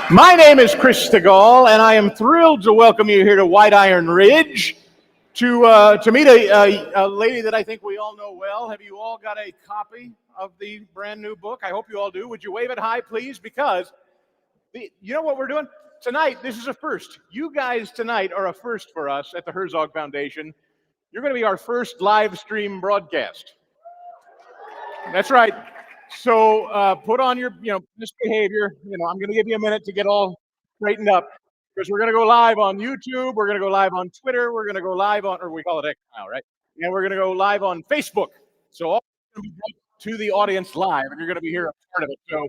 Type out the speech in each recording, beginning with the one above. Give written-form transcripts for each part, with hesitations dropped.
My name is Chris Stegall, and I am thrilled to welcome you here to White Iron Ridge to meet a lady that I think we all know well. Have you all got a copy of the brand new book? I hope you all do. Would you wave it high, please? Because you know what we're doing? Tonight, this is a first. You guys tonight are a first for us at the Herzog Foundation. You're going to be our first live stream broadcast. That's right. So put on your, best behavior. I'm going to give you a minute to get all straightened up because we're going to go live on YouTube. We're going to go live on Twitter. We're going to go live on, or we call it X now, right? And we're going to go live on Facebook. So all going to be brought to the audience live, and you're going to be here a part of it. So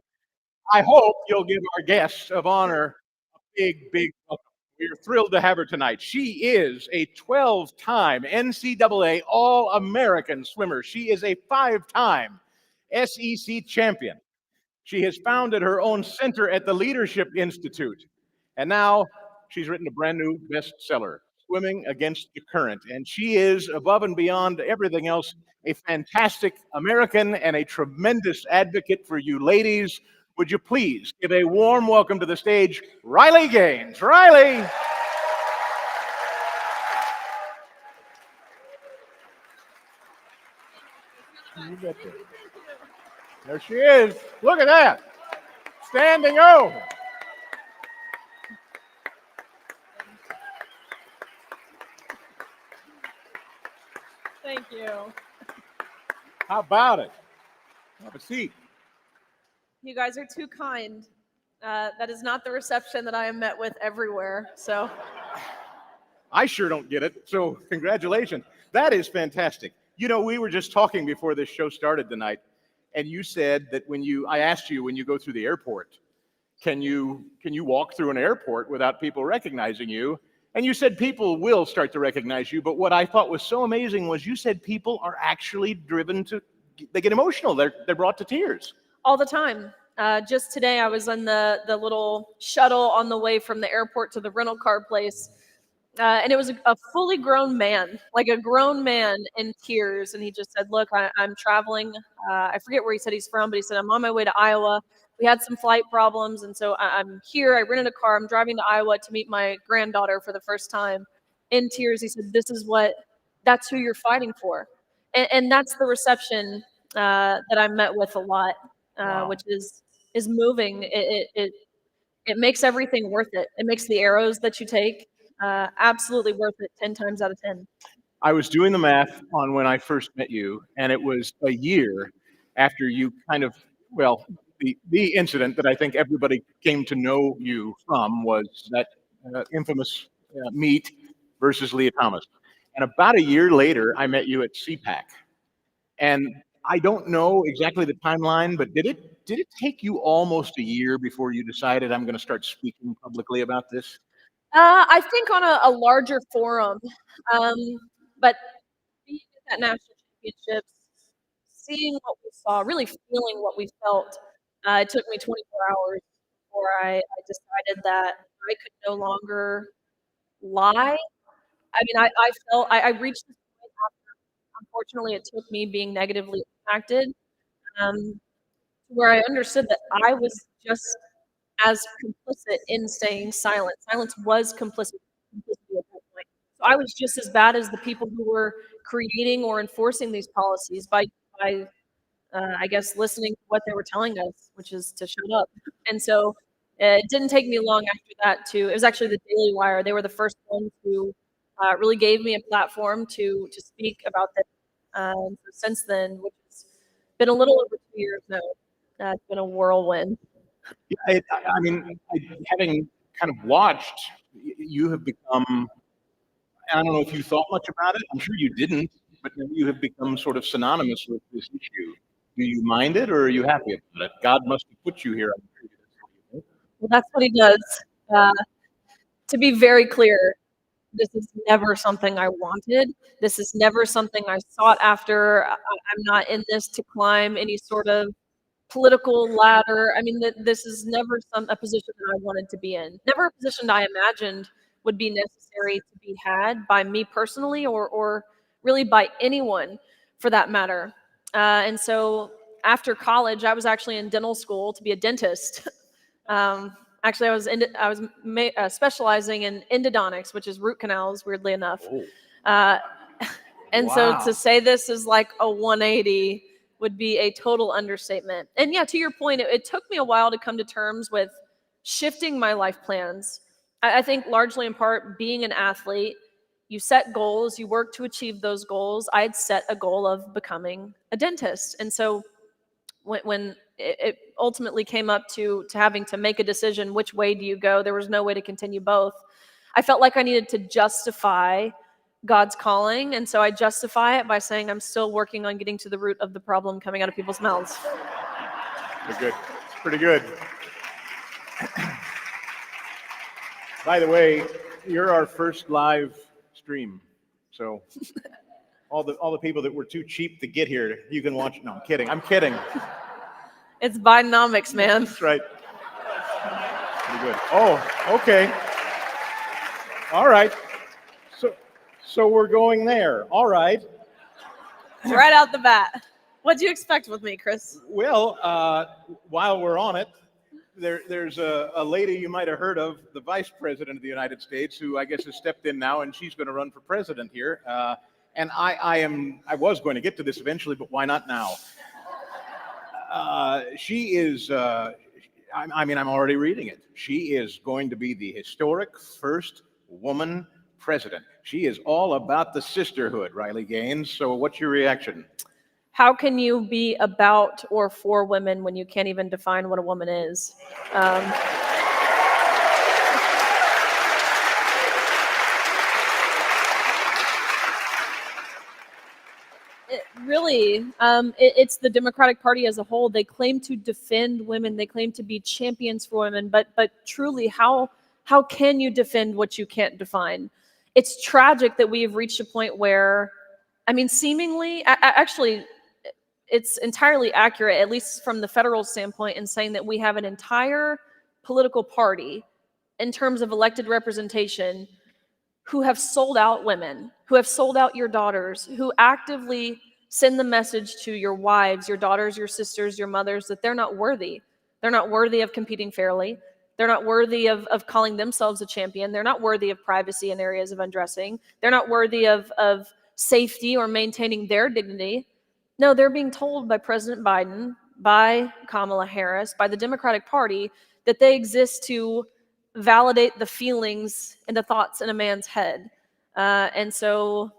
I hope you'll give our guest of honor a big, big welcome. We're thrilled to have her tonight. She is a 12-time NCAA All-American swimmer. She is a 5-time SEC champion. She has founded her own center at the Leadership Institute. And now she's written a brand new bestseller, Swimming Against the Current. And she is, above and beyond everything else, a fantastic American and a tremendous advocate for you ladies. Would you please give a warm welcome to the stage, Riley Gaines. Riley. There she is. Look at that. Standing O. Thank you. How about it? Have a seat. You guys are too kind. That is not the reception that I am met with everywhere. So I sure don't get it. So congratulations. That is fantastic. We were just talking before this show started tonight, and you said that I asked you when you go through the airport, can you walk through an airport without people recognizing you? And you said people will start to recognize you. But what I thought was so amazing was you said people are actually they get emotional. They're brought to tears. all the time. Just today, I was on the little shuttle on the way from the airport to the rental car place. And it was a fully grown man, like a grown man in tears. And he just said, look, I'm traveling. I forget where he said he's from, but he said, I'm on my way to Iowa. We had some flight problems. And so I'm here. I rented a car. I'm driving to Iowa to meet my granddaughter for the first time. In tears, he said, that's who you're fighting for. And that's the reception that I'm met with a lot, Wow. which is moving. It makes everything worth it. It makes the arrows that you take absolutely worth it 10 times out of 10. I was doing the math on when I first met you, and it was a year after you the incident that I think everybody came to know you from was that infamous meet versus Leah Thomas. And about a year later, I met you at CPAC. And I don't know exactly the timeline, but did it take you almost a year before you decided I'm going to start speaking publicly about this? I think on a larger forum, but being at that national championships, seeing what we saw, really feeling what we felt, it took me 24 hours before I decided that I could no longer lie. I mean, I reached this point after, unfortunately, it took me being negatively impacted, where I understood that I was just as complicit in staying silent. Silence was complicity at that point. So I was just as bad as the people who were creating or enforcing these policies by I guess, listening to what they were telling us, which is to shut up. And so it didn't take me long after that it was actually the Daily Wire. They were the first ones who really gave me a platform to speak about this. So since then, which has been a little over 2 years now, it's been a whirlwind. Yeah, having kind of watched, you have become, I don't know if you thought much about it. I'm sure you didn't, but you have become sort of synonymous with this issue. Do you mind it, or are you happy about it? God must have put you here. Well, that's what he does. To be very clear, this is never something I wanted. This is never something I sought after. I'm not in this to climb any sort of political ladder. I mean, this is never a position that I wanted to be in. Never a position I imagined would be necessary to be had by me personally, or really by anyone for that matter. And so after college, I was actually in dental school to be a dentist. Actually, I was specializing in endodontics, which is root canals, weirdly enough. Oh, Uh, and so wow. to say this is like a 180 would be a total understatement. And yeah, to your point, it took me a while to come to terms with shifting my life plans. I think largely in part being an athlete, you set goals, you work to achieve those goals. I had set a goal of becoming a dentist. And so when it ultimately came up to having to make a decision, which way do you go? There was no way to continue both. I felt like I needed to justify God's calling, and so I justify it by saying I'm still working on getting to the root of the problem coming out of people's mouths. Pretty good. It's pretty good. By the way, you're our first live stream, so all the people that were too cheap to get here, you can watch. No, I'm kidding. I'm kidding. It's Bidenomics, man. That's right. Pretty good. Oh, okay. All right. So we're going there. All right. Right out the bat. What'd you expect with me, Chris? Well, while we're on it, there's a lady you might have heard of, the Vice President of the United States, who I guess has stepped in now, and she's going to run for president here. And I was going to get to this eventually, but why not now? She is. I mean, I'm already reading it. She is going to be the historic first woman president. She is all about the sisterhood, Riley Gaines. So, what's your reaction? How can you be about or for women when you can't even define what a woman is? It's the Democratic Party as a whole. They claim to defend women. They claim to be champions for women. But truly, how can you defend what you can't define? It's tragic that we have reached a point where, I mean, seemingly, actually, it's entirely accurate, at least from the federal standpoint, in saying that we have an entire political party in terms of elected representation who have sold out women, who have sold out your daughters, who actively send the message to your wives, your daughters, your sisters, your mothers, that they're not worthy. They're not worthy of competing fairly. They're not worthy of calling themselves a champion. They're not worthy of privacy in areas of undressing. They're not worthy of safety or maintaining their dignity. No, they're being told by President Biden, by Kamala Harris, by the Democratic Party, that they exist to validate the feelings and the thoughts in a man's head. And so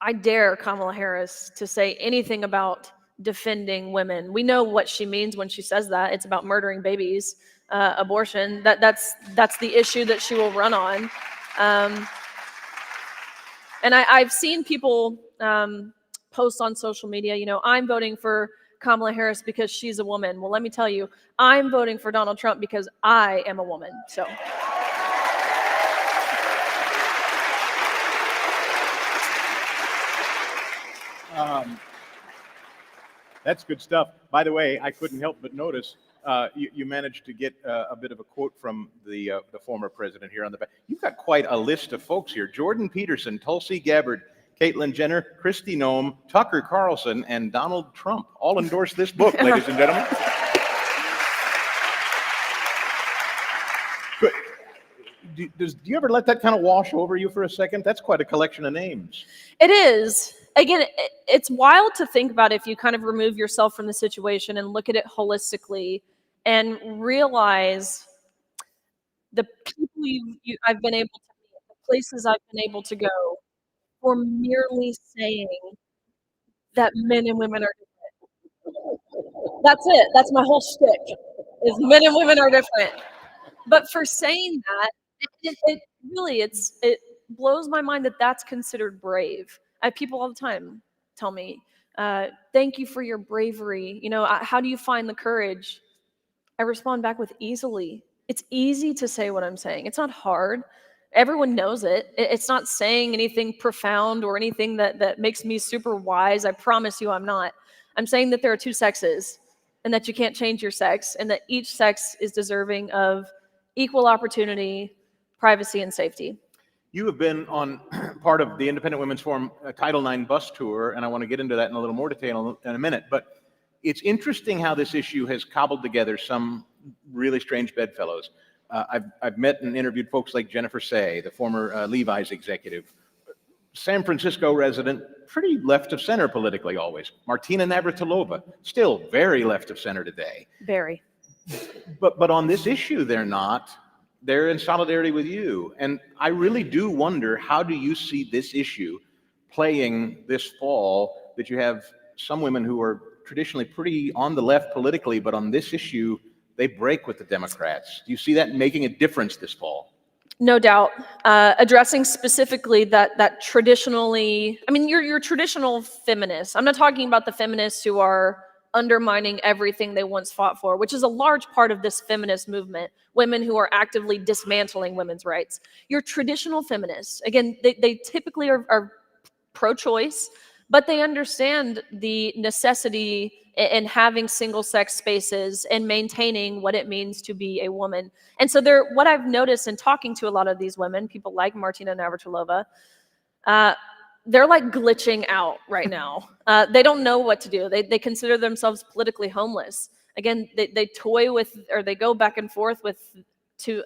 I dare Kamala Harris to say anything about defending women. We know what she means when she says that. It's about murdering babies, abortion. That's the issue that she will run on. And I've seen people post on social media, I'm voting for Kamala Harris because she's a woman. Well, let me tell you, I'm voting for Donald Trump because I am a woman. So. That's good stuff. By the way, I couldn't help but notice you managed to get a bit of a quote from the former president here on the back. You've got quite a list of folks here: Jordan Peterson, Tulsi Gabbard, Caitlyn Jenner, Kristi Noem, Tucker Carlson, and Donald Trump all endorse this book, ladies and gentlemen. Good. Do you ever let that kind of wash over you for a second? That's quite a collection of names. It is. Again, it's wild to think about if you kind of remove yourself from the situation and look at it holistically and realize the people I've been able to meet, the places I've been able to go, for merely saying that men and women are different. That's it. That's my whole shtick, is men and women are different. But for saying that, it blows my mind that that's considered brave. I have people all the time tell me, thank you for your bravery. How do you find the courage? I respond back with easily. It's easy to say what I'm saying. It's not hard. Everyone knows it. It's not saying anything profound or anything that makes me super wise. I promise you I'm not. I'm saying that there are two sexes and that you can't change your sex and that each sex is deserving of equal opportunity, privacy, and safety. You have been on part of the Independent Women's Forum Title IX bus tour, and I want to get into that in a little more detail in a minute. But it's interesting how this issue has cobbled together some really strange bedfellows. I've met and interviewed folks like Jennifer Say, the former Levi's executive, San Francisco resident, pretty left of center politically always. Martina Navratilova, still very left of center today. Very. But on this issue, they're not. They're in solidarity with you. And I really do wonder, how do you see this issue playing this fall, that you have some women who are traditionally pretty on the left politically, but on this issue, they break with the Democrats. Do you see that making a difference this fall? No doubt. Addressing specifically that traditionally, I mean, your traditional feminists. I'm not talking about the feminists who are undermining everything they once fought for, which is a large part of this feminist movement, women who are actively dismantling women's rights. Your traditional feminists, again, they typically are pro-choice, but they understand the necessity in having single-sex spaces and maintaining what it means to be a woman. And so what I've noticed in talking to a lot of these women, people like Martina Navratilova, they're like glitching out right now. They don't know what to do. They consider themselves politically homeless. Again, they toy with, or they go back and forth with,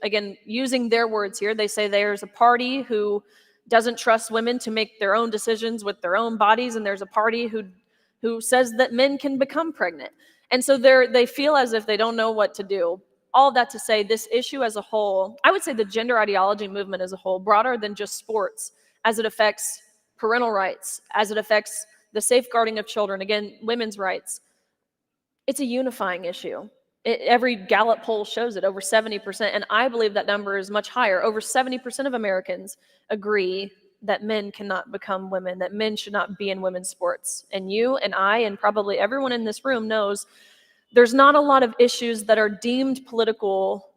again, using their words here, they say there's a party who doesn't trust women to make their own decisions with their own bodies, and there's a party who says that men can become pregnant. And so they feel as if they don't know what to do. All that to say, this issue as a whole, I would say the gender ideology movement as a whole, broader than just sports, as it affects parental rights, as it affects the safeguarding of children, again, women's rights, it's a unifying issue. Every Gallup poll shows it, over 70%, and I believe that number is much higher. Over 70% of Americans agree that men cannot become women, that men should not be in women's sports. And you and I and probably everyone in this room knows there's not a lot of issues that are deemed political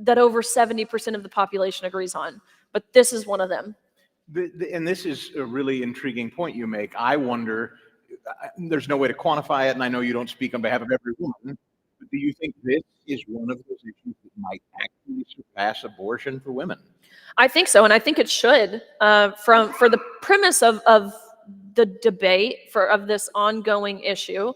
that over 70% of the population agrees on, but this is one of them. And this is a really intriguing point you make. I wonder, there's no way to quantify it, and I know you don't speak on behalf of every woman, but do you think this is one of those issues that might actually surpass abortion for women? I think so, and I think it should. For the premise of the debate of this ongoing issue,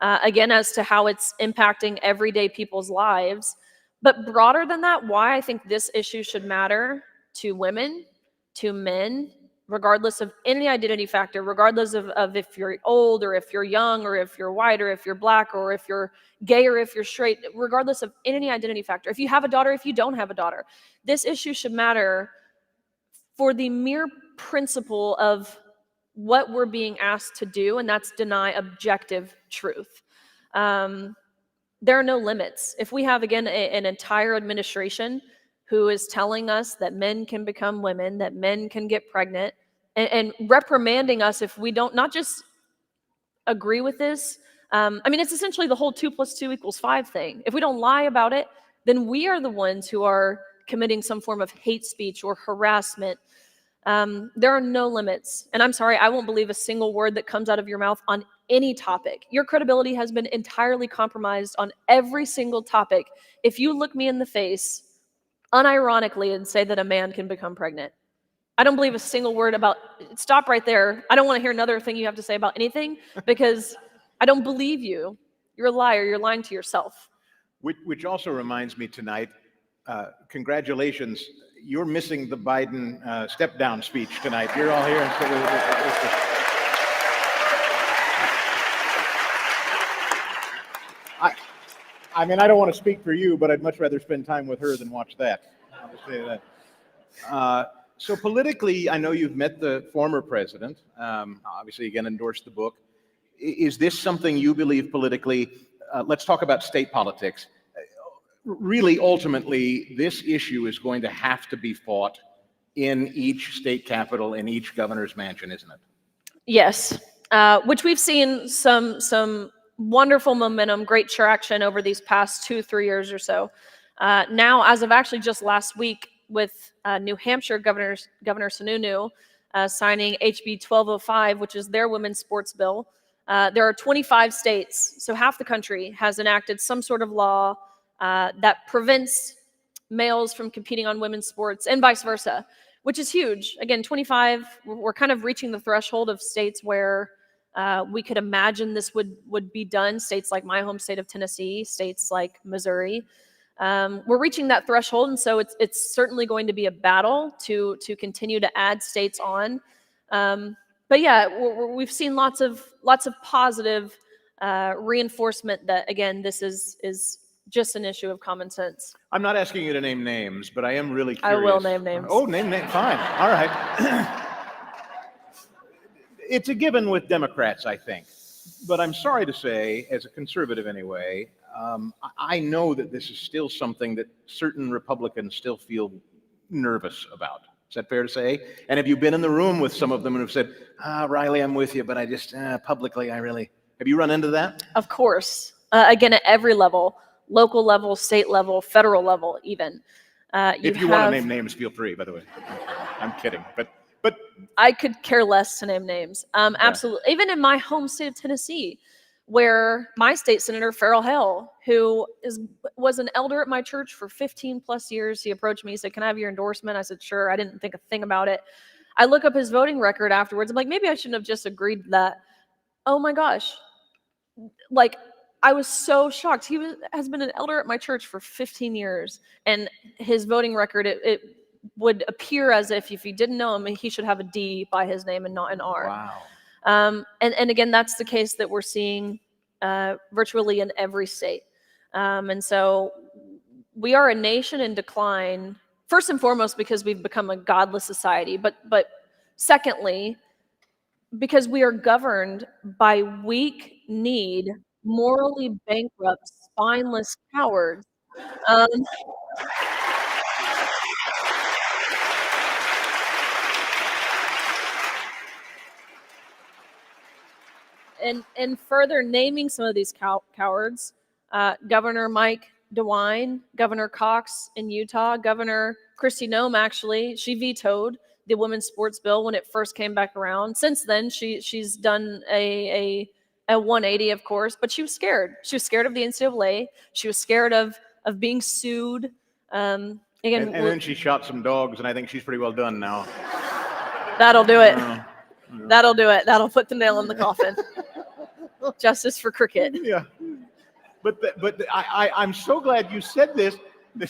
again, as to how it's impacting everyday people's lives, but broader than that, why I think this issue should matter to women, to men, regardless of any identity factor, regardless of if you're old or if you're young or if you're white or if you're black or if you're gay or if you're straight, regardless of any identity factor. If you have a daughter, if you don't have a daughter, this issue should matter for the mere principle of what we're being asked to do, and that's deny objective truth. There are no limits. If we have, again, an entire administration who is telling us that men can become women, that men can get pregnant, and reprimanding us if we don't, not just agree with this. I mean, it's essentially the whole 2 + 2 = 5 thing. If we don't lie about it, then we are the ones who are committing some form of hate speech or harassment. There are no limits. And I'm sorry, I won't believe a single word that comes out of your mouth on any topic. Your credibility has been entirely compromised on every single topic if you look me in the face unironically and say that a man can become pregnant. I don't believe a single word about, stop right there. I don't want to hear another thing you have to say about anything because I don't believe you. You're a liar. You're lying to yourself. Which also reminds me tonight, congratulations. You're missing the Biden step-down speech tonight. You're all here. I mean, I don't want to speak for you, but I'd much rather spend time with her than watch that. I'll just say that. So politically, I know you've met the former president, obviously, again, endorsed the book. Is this something you believe politically? Let's talk about state politics. Really, ultimately, this issue is going to have to be fought in each state capital, in each governor's mansion, isn't it? Yes, which we've seen some wonderful momentum, great traction over these past 2-3 years or so. Now, as of actually just last week, with New Hampshire Governor Sununu signing HB 1205, which is their women's sports bill. There are 25 states, so half the country has enacted some sort of law that prevents males from competing on women's sports and vice versa, which is huge. Again, 25, we're kind of reaching the threshold of states where we could imagine this would be done. States like my home state of Tennessee, states like Missouri. We're reaching that threshold, and so it's certainly going to be a battle to continue to add states on. But yeah, we've seen lots of positive reinforcement that, again, this is just an issue of common sense. I'm not asking you to name names, but I am really I curious. will name names. Oh, name, fine. All right. It's a given with Democrats, I think. But I'm sorry to say, as a conservative anyway, I know that this is still something that certain Republicans still feel nervous about. Is that fair to say? And have you been in the room with some of them and have said, Riley, I'm with you, but I just, publicly, have you run into that? Of course. Again, at every level, local level, state level, federal level, even. If you want to name names, feel free, by the way. I'm kidding, but I could care less to name names. Absolutely. Even in my home state of Tennessee, where my state senator, Farrell Hale, who was an elder at my church for 15 plus years, he approached me, he said, "Can I have your endorsement?" I said, "Sure." I didn't think a thing about it. I look up his voting record afterwards. I'm like, maybe I shouldn't have just agreed to that. Oh my gosh. Like, I was so shocked. He has been an elder at my church for 15 years, and his voting record, it would appear as if he didn't know him, he should have a D by his name and not an R. wow. And again, that's the case that we're seeing virtually in every state. And so we are a nation in decline, first and foremost, because we've become a godless society, but secondly, because we are governed by weak, need, morally bankrupt, spineless cowards. Um, and further naming some of these cowards, Governor Mike DeWine, Governor Cox in Utah, Governor Kristi Noem, actually, she vetoed the women's sports bill when it first came back around. Since then, she's done a 180, of course, but she was scared. She was scared of the NCAA. She was scared of being sued. Again, and then she shot some dogs, and I think she's pretty well done now. That'll do it. That'll do it. That'll put the nail in the coffin. Justice for cricket. Yeah. But I'm so glad you said this. He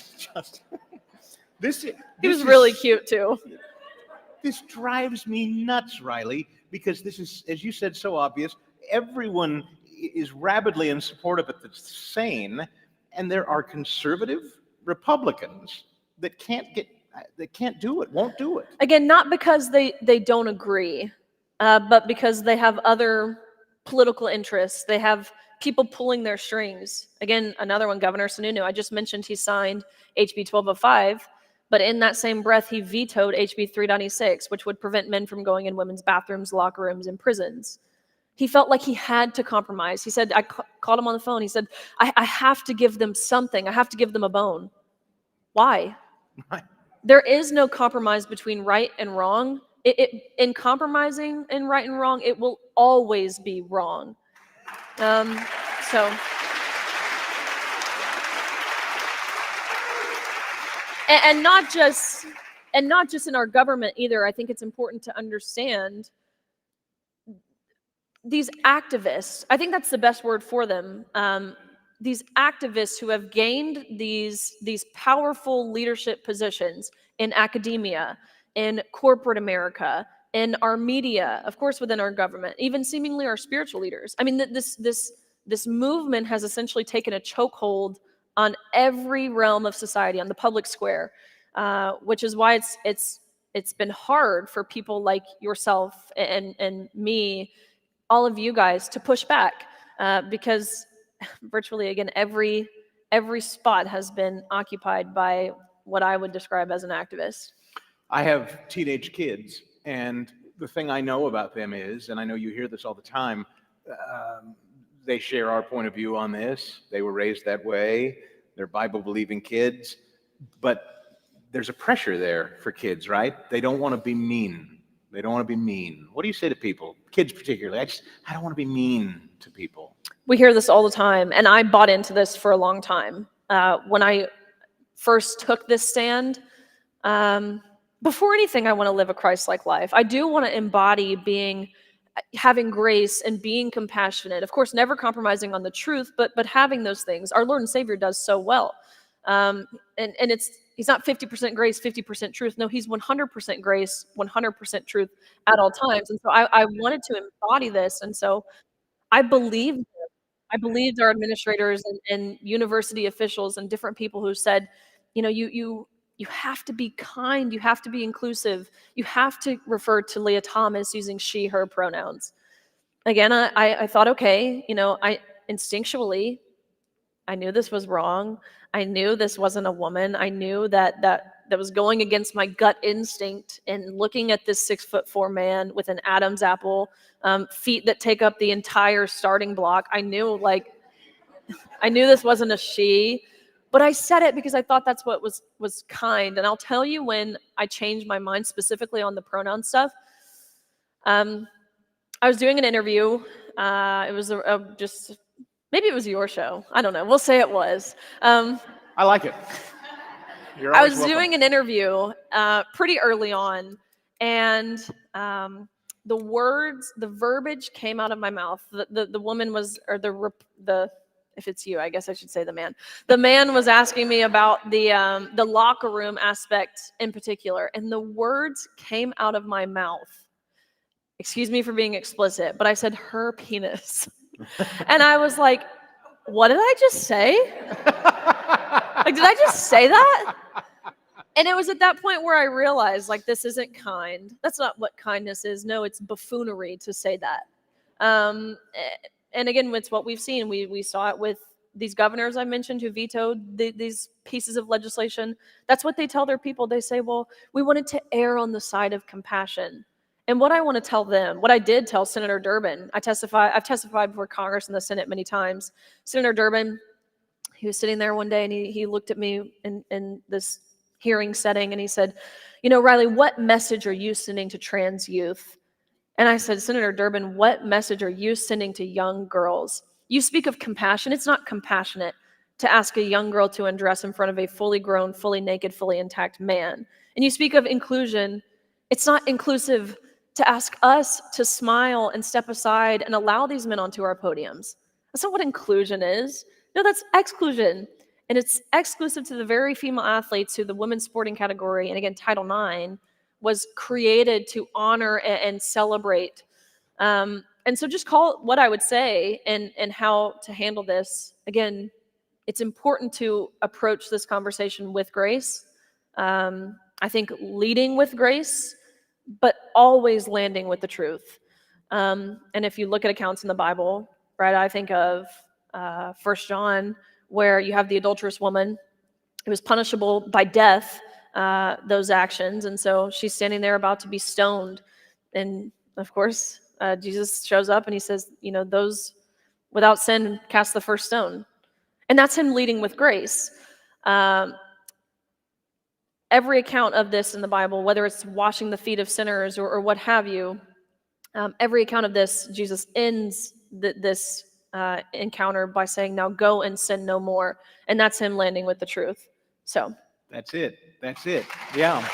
was really cute too. This drives me nuts, Riley, because this is, as you said, so obvious. Everyone is rabidly in support of it that's sane, and there are conservative Republicans that can't do it, won't do it. Again, not because they don't agree, but because they have other political interests. They have people pulling their strings. Again, another one, Governor Sununu. I just mentioned he signed HB 1205, but in that same breath, he vetoed HB 396, which would prevent men from going in women's bathrooms, locker rooms, and prisons. He felt like he had to compromise. He said, I called him on the phone. He said, I have to give them something. I have to give them a bone. Why? There is no compromise between right and wrong. In compromising in right and wrong, it will always be wrong. And not just in our government either. I think it's important to understand these activists. I think that's the best word for them. These activists who have gained these powerful leadership positions in academia, in corporate America, in our media, of course, within our government, even seemingly our spiritual leaders. I mean, this movement has essentially taken a chokehold on every realm of society, on the public square, which is why it's been hard for people like yourself and me, all of you guys, to push back, because virtually, again, every spot has been occupied by what I would describe as an activist. I have teenage kids, and the thing I know about them is, and I know you hear this all the time, they share our point of view on this. They were raised that way. They're Bible-believing kids, but there's a pressure there for kids, right? They don't want to be mean. They don't want to be mean. What do you say to people, kids particularly? I don't want to be mean to people. We hear this all the time, and I bought into this for a long time. When I first took this stand, before anything, I want to live a Christ-like life. I do want to embody having grace and being compassionate. Of course, never compromising on the truth, but having those things. Our Lord and Savior does so well. And he's not 50% grace, 50% truth. No, he's 100% grace, 100% truth at all times. And so I wanted to embody this. And so I believed him. I believed our administrators and university officials and different people who said, you have to be kind, you have to be inclusive, you have to refer to Leah Thomas using she, her pronouns. Again, I thought, okay, I instinctually, I knew this was wrong. I knew this wasn't a woman. I knew that was going against my gut instinct and looking at this 6'4" man with an Adam's apple, feet that take up the entire starting block. I knew this wasn't a she, but I said it because I thought that's what was kind. And I'll tell you when I changed my mind specifically on the pronoun stuff. I was doing an interview. It was just maybe it was your show. I don't know. We'll say it was. I like it. You're I always was welcome. doing an interview pretty early on, and the verbiage came out of my mouth. The woman was, or the if it's you, I guess I should say the man. The man was asking me about the locker room aspect in particular, and the words came out of my mouth. Excuse me for being explicit, but I said her penis. And I was like, what did I just say? Like, did I just say that? And it was at that point where I realized, like, this isn't kind. That's not what kindness is. No, it's buffoonery to say that. And again, it's what we've seen. We saw it with these governors I mentioned who vetoed these pieces of legislation. That's what they tell their people. They say, well, we wanted to err on the side of compassion. And what I want to tell them, what I did tell Senator Durbin, I've testified before Congress and the Senate many times. Senator Durbin, he was sitting there one day and he looked at me in this hearing setting and he said, Riley, what message are you sending to trans youth? And I said, Senator Durbin, what message are you sending to young girls? You speak of compassion. It's not compassionate to ask a young girl to undress in front of a fully grown, fully naked, fully intact man. And you speak of inclusion. It's not inclusive to ask us to smile and step aside and allow these men onto our podiums. That's not what inclusion is. No, that's exclusion. And it's exclusive to the very female athletes who the women's sporting category, and again, Title IX, was created to honor and celebrate. And so just call it what I would say and how to handle this. Again, it's important to approach this conversation with grace. I think leading with grace, but always landing with the truth. And if you look at accounts in the Bible, right, I think of 1 John, where you have the adulterous woman. It was punishable by death, those actions. And so she's standing there about to be stoned. And of course, Jesus shows up and he says, those without sin cast the first stone. And that's him leading with grace. Every account of this in the Bible, whether it's washing the feet of sinners or what have you, every account of this, Jesus ends this encounter by saying, now go and sin no more. And that's him landing with the truth. So that's it. Yeah.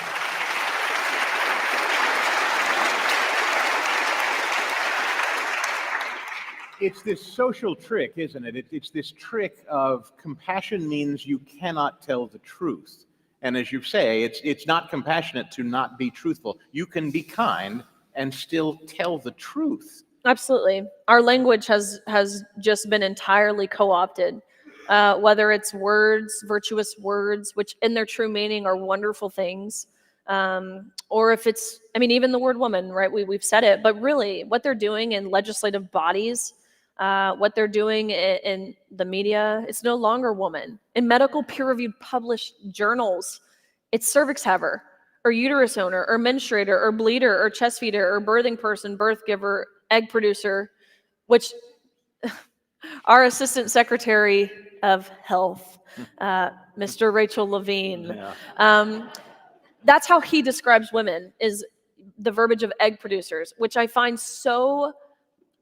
It's this social trick, isn't it? It's this trick of compassion means you cannot tell the truth. And as you say, it's not compassionate to not be truthful. You can be kind and still tell the truth. Absolutely. Our language has just been entirely co-opted, whether it's words, virtuous words, which in their true meaning are wonderful things, or if it's, even the word woman, right? We've said it, but really what they're doing in legislative bodies, what they're doing in the media, it's no longer woman. In medical peer-reviewed published journals, it's cervix haver, or uterus owner, or menstruator, or bleeder, or chest feeder, or birthing person, birth giver, egg producer, which our Assistant Secretary of Health, Mr. Rachel Levine, that's how he describes women, is the verbiage of egg producers, which I find so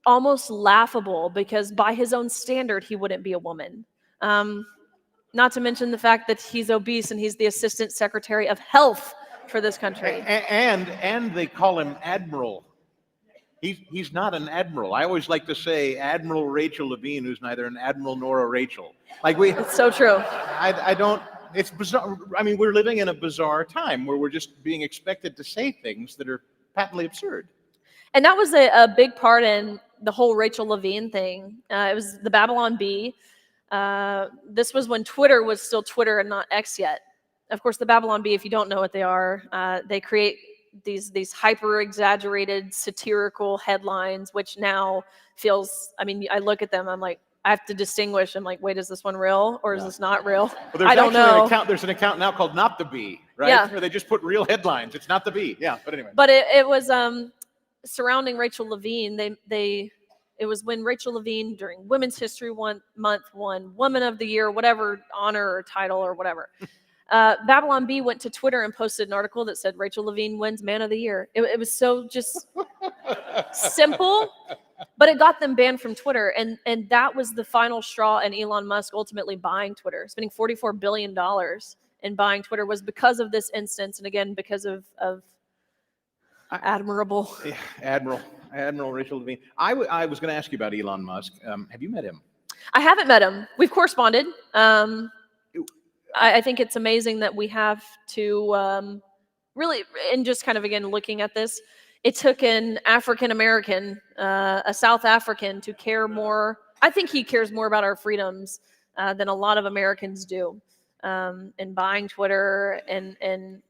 almost laughable because by his own standard, he wouldn't be a woman. Not to mention the fact that he's obese and he's the Assistant Secretary of Health for this country. And they call him Admiral. He's not an admiral. I always like to say Admiral Rachel Levine, who's neither an admiral nor a Rachel. It's so true. I don't it's bizarre. I mean, we're living in a bizarre time where we're just being expected to say things that are patently absurd. And that was a big part in the whole Rachel Levine thing. It was the Babylon Bee. This was when Twitter was still Twitter and not X yet. Of course, the Babylon Bee, if you don't know what they are, they create these hyper exaggerated satirical headlines, which now feels, I mean, I look at them, I'm like, I have to distinguish. I'm like, wait, is this one real or is this not real? Well, I don't know. There's an account now called Not the Bee, right? Yeah. Where they just put real headlines. It's Not the Bee. Yeah, but anyway. But it was surrounding Rachel Levine. It was when Rachel Levine during Women's History Month won Woman of the Year, whatever honor or title or whatever. Babylon Bee went to Twitter and posted an article that said Rachel Levine wins Man of the Year. It was so just simple, but it got them banned from Twitter. And that was the final straw in Elon Musk ultimately buying Twitter. Spending $44 billion in buying Twitter was because of this instance. And again, because of Admirable Rachel Levine. I was going to ask you about Elon Musk. Have you met him? I haven't met him. We've corresponded. I think it's amazing that we have to really, and just kind of again looking at this, it took an African American, a South African, to care more. I think he cares more about our freedoms than a lot of Americans do. And buying Twitter and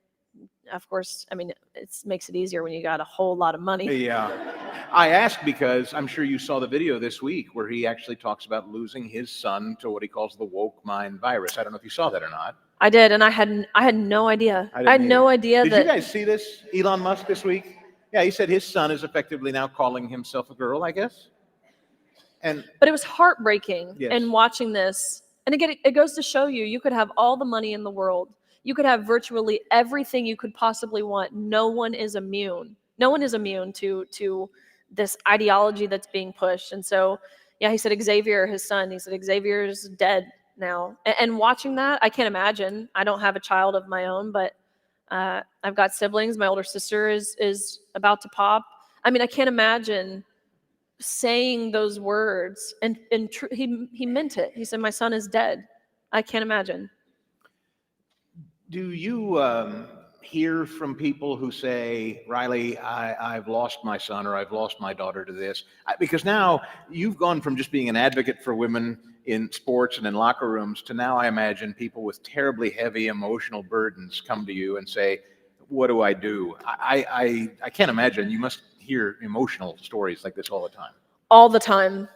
of course, I mean, it makes it easier when you got a whole lot of money. Yeah. I asked because I'm sure you saw the video this week where he actually talks about losing his son to what he calls the woke mind virus. I don't know if you saw that or not. I did, and I had no idea. I had no idea Did that. you guys see this, Elon Musk, this week? Yeah, he said his son is effectively now calling himself a girl, I guess. But it was heartbreaking Yes. in watching this. And again, it goes to show you could have all the money in the world. You could have virtually everything you could possibly want. No one is immune. No one is immune to this ideology that's being pushed. And so, yeah, he said Xavier, his son, he said Xavier's dead now. And watching that, I can't imagine. I don't have a child of my own, but I've got siblings. My older sister is about to pop. I mean, I can't imagine saying those words. And he meant it. He said, my son is dead. I can't imagine. Do you hear from people who say, Riley, I've lost my son or I've lost my daughter to this? Because now you've gone from just being an advocate for women in sports and in locker rooms to now I imagine people with terribly heavy emotional burdens come to you and say, what do I do? I can't imagine. You must hear emotional stories like this all the time. All the time,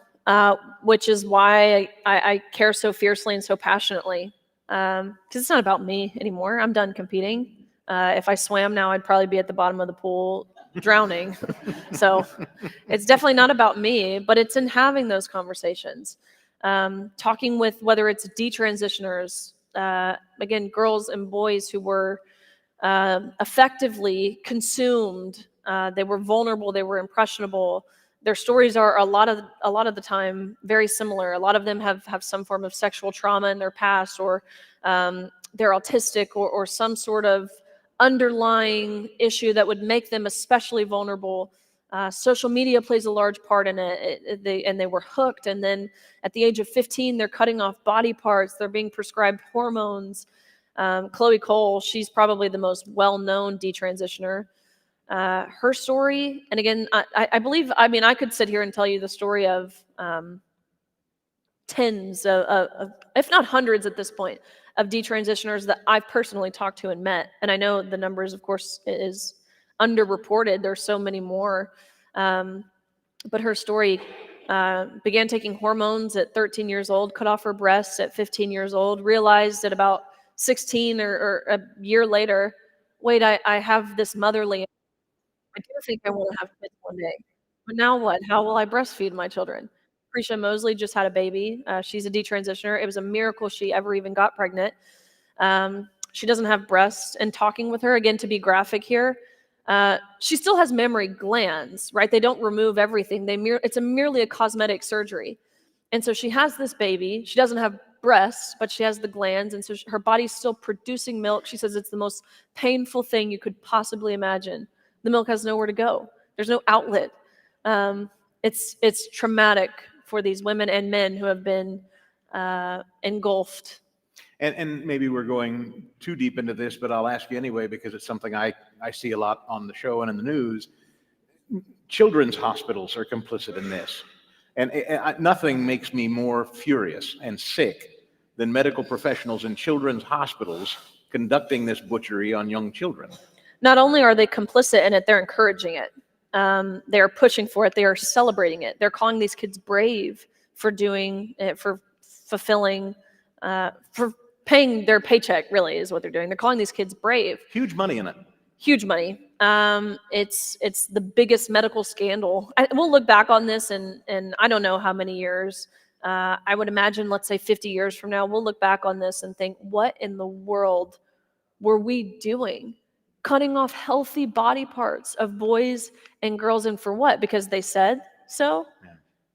which is why I care so fiercely and so passionately. Because it's not about me anymore. I'm done competing. If I swam now, I'd probably be at the bottom of the pool drowning. So it's definitely not about me, but it's in having those conversations. Talking with whether it's detransitioners, again, girls and boys who were effectively consumed. They were vulnerable. They were impressionable. Their stories are a lot of the time very similar. A lot of them have some form of sexual trauma in their past, or they're autistic, or some sort of underlying issue that would make them especially vulnerable. Social media plays a large part in it. They were hooked, and then at the age of 15, they're cutting off body parts. They're being prescribed hormones. Chloe Cole, she's probably the most well-known detransitioner. Her story, and again, I believe, I mean, I could sit here and tell you the story of tens of, if not hundreds at this point, of detransitioners that I've personally talked to and met. And I know the numbers, of course, is underreported. There's so many more. But her story began taking hormones at 13 years old, cut off her breasts at 15 years old, realized at about 16 or a year later, wait, I have this motherly, I do think I want to have kids one day. But now what? How will I breastfeed my children? Prisha Mosley just had a baby. She's a detransitioner. It was a miracle she ever even got pregnant. She doesn't have breasts. And talking with her, again, to be graphic here, she still has mammary glands, right? They don't remove everything. It's merely a cosmetic surgery. And so she has this baby. She doesn't have breasts, but she has the glands. And so her body's still producing milk. She says it's the most painful thing you could possibly imagine. The milk has nowhere to go. There's no outlet. It's traumatic for these women and men who have been engulfed. And maybe we're going too deep into this, but I'll ask you anyway because it's something I see a lot on the show and in the news. Children's hospitals are complicit in this. And nothing makes me more furious and sick than medical professionals in children's hospitals conducting this butchery on young children. Not only are they complicit in it, they're encouraging it. They're pushing for it. They are celebrating it. They're calling these kids brave for doing it, for fulfilling, for paying their paycheck, really, is what they're doing. They're calling these kids brave. Huge money in it. Huge money. It's the biggest medical scandal. We'll look back on this in I don't know how many years. I would imagine, let's say 50 years from now, we'll look back on this and think, what in the world were we doing? Cutting off healthy body parts of boys and girls, and for what? Because they said so? Yeah.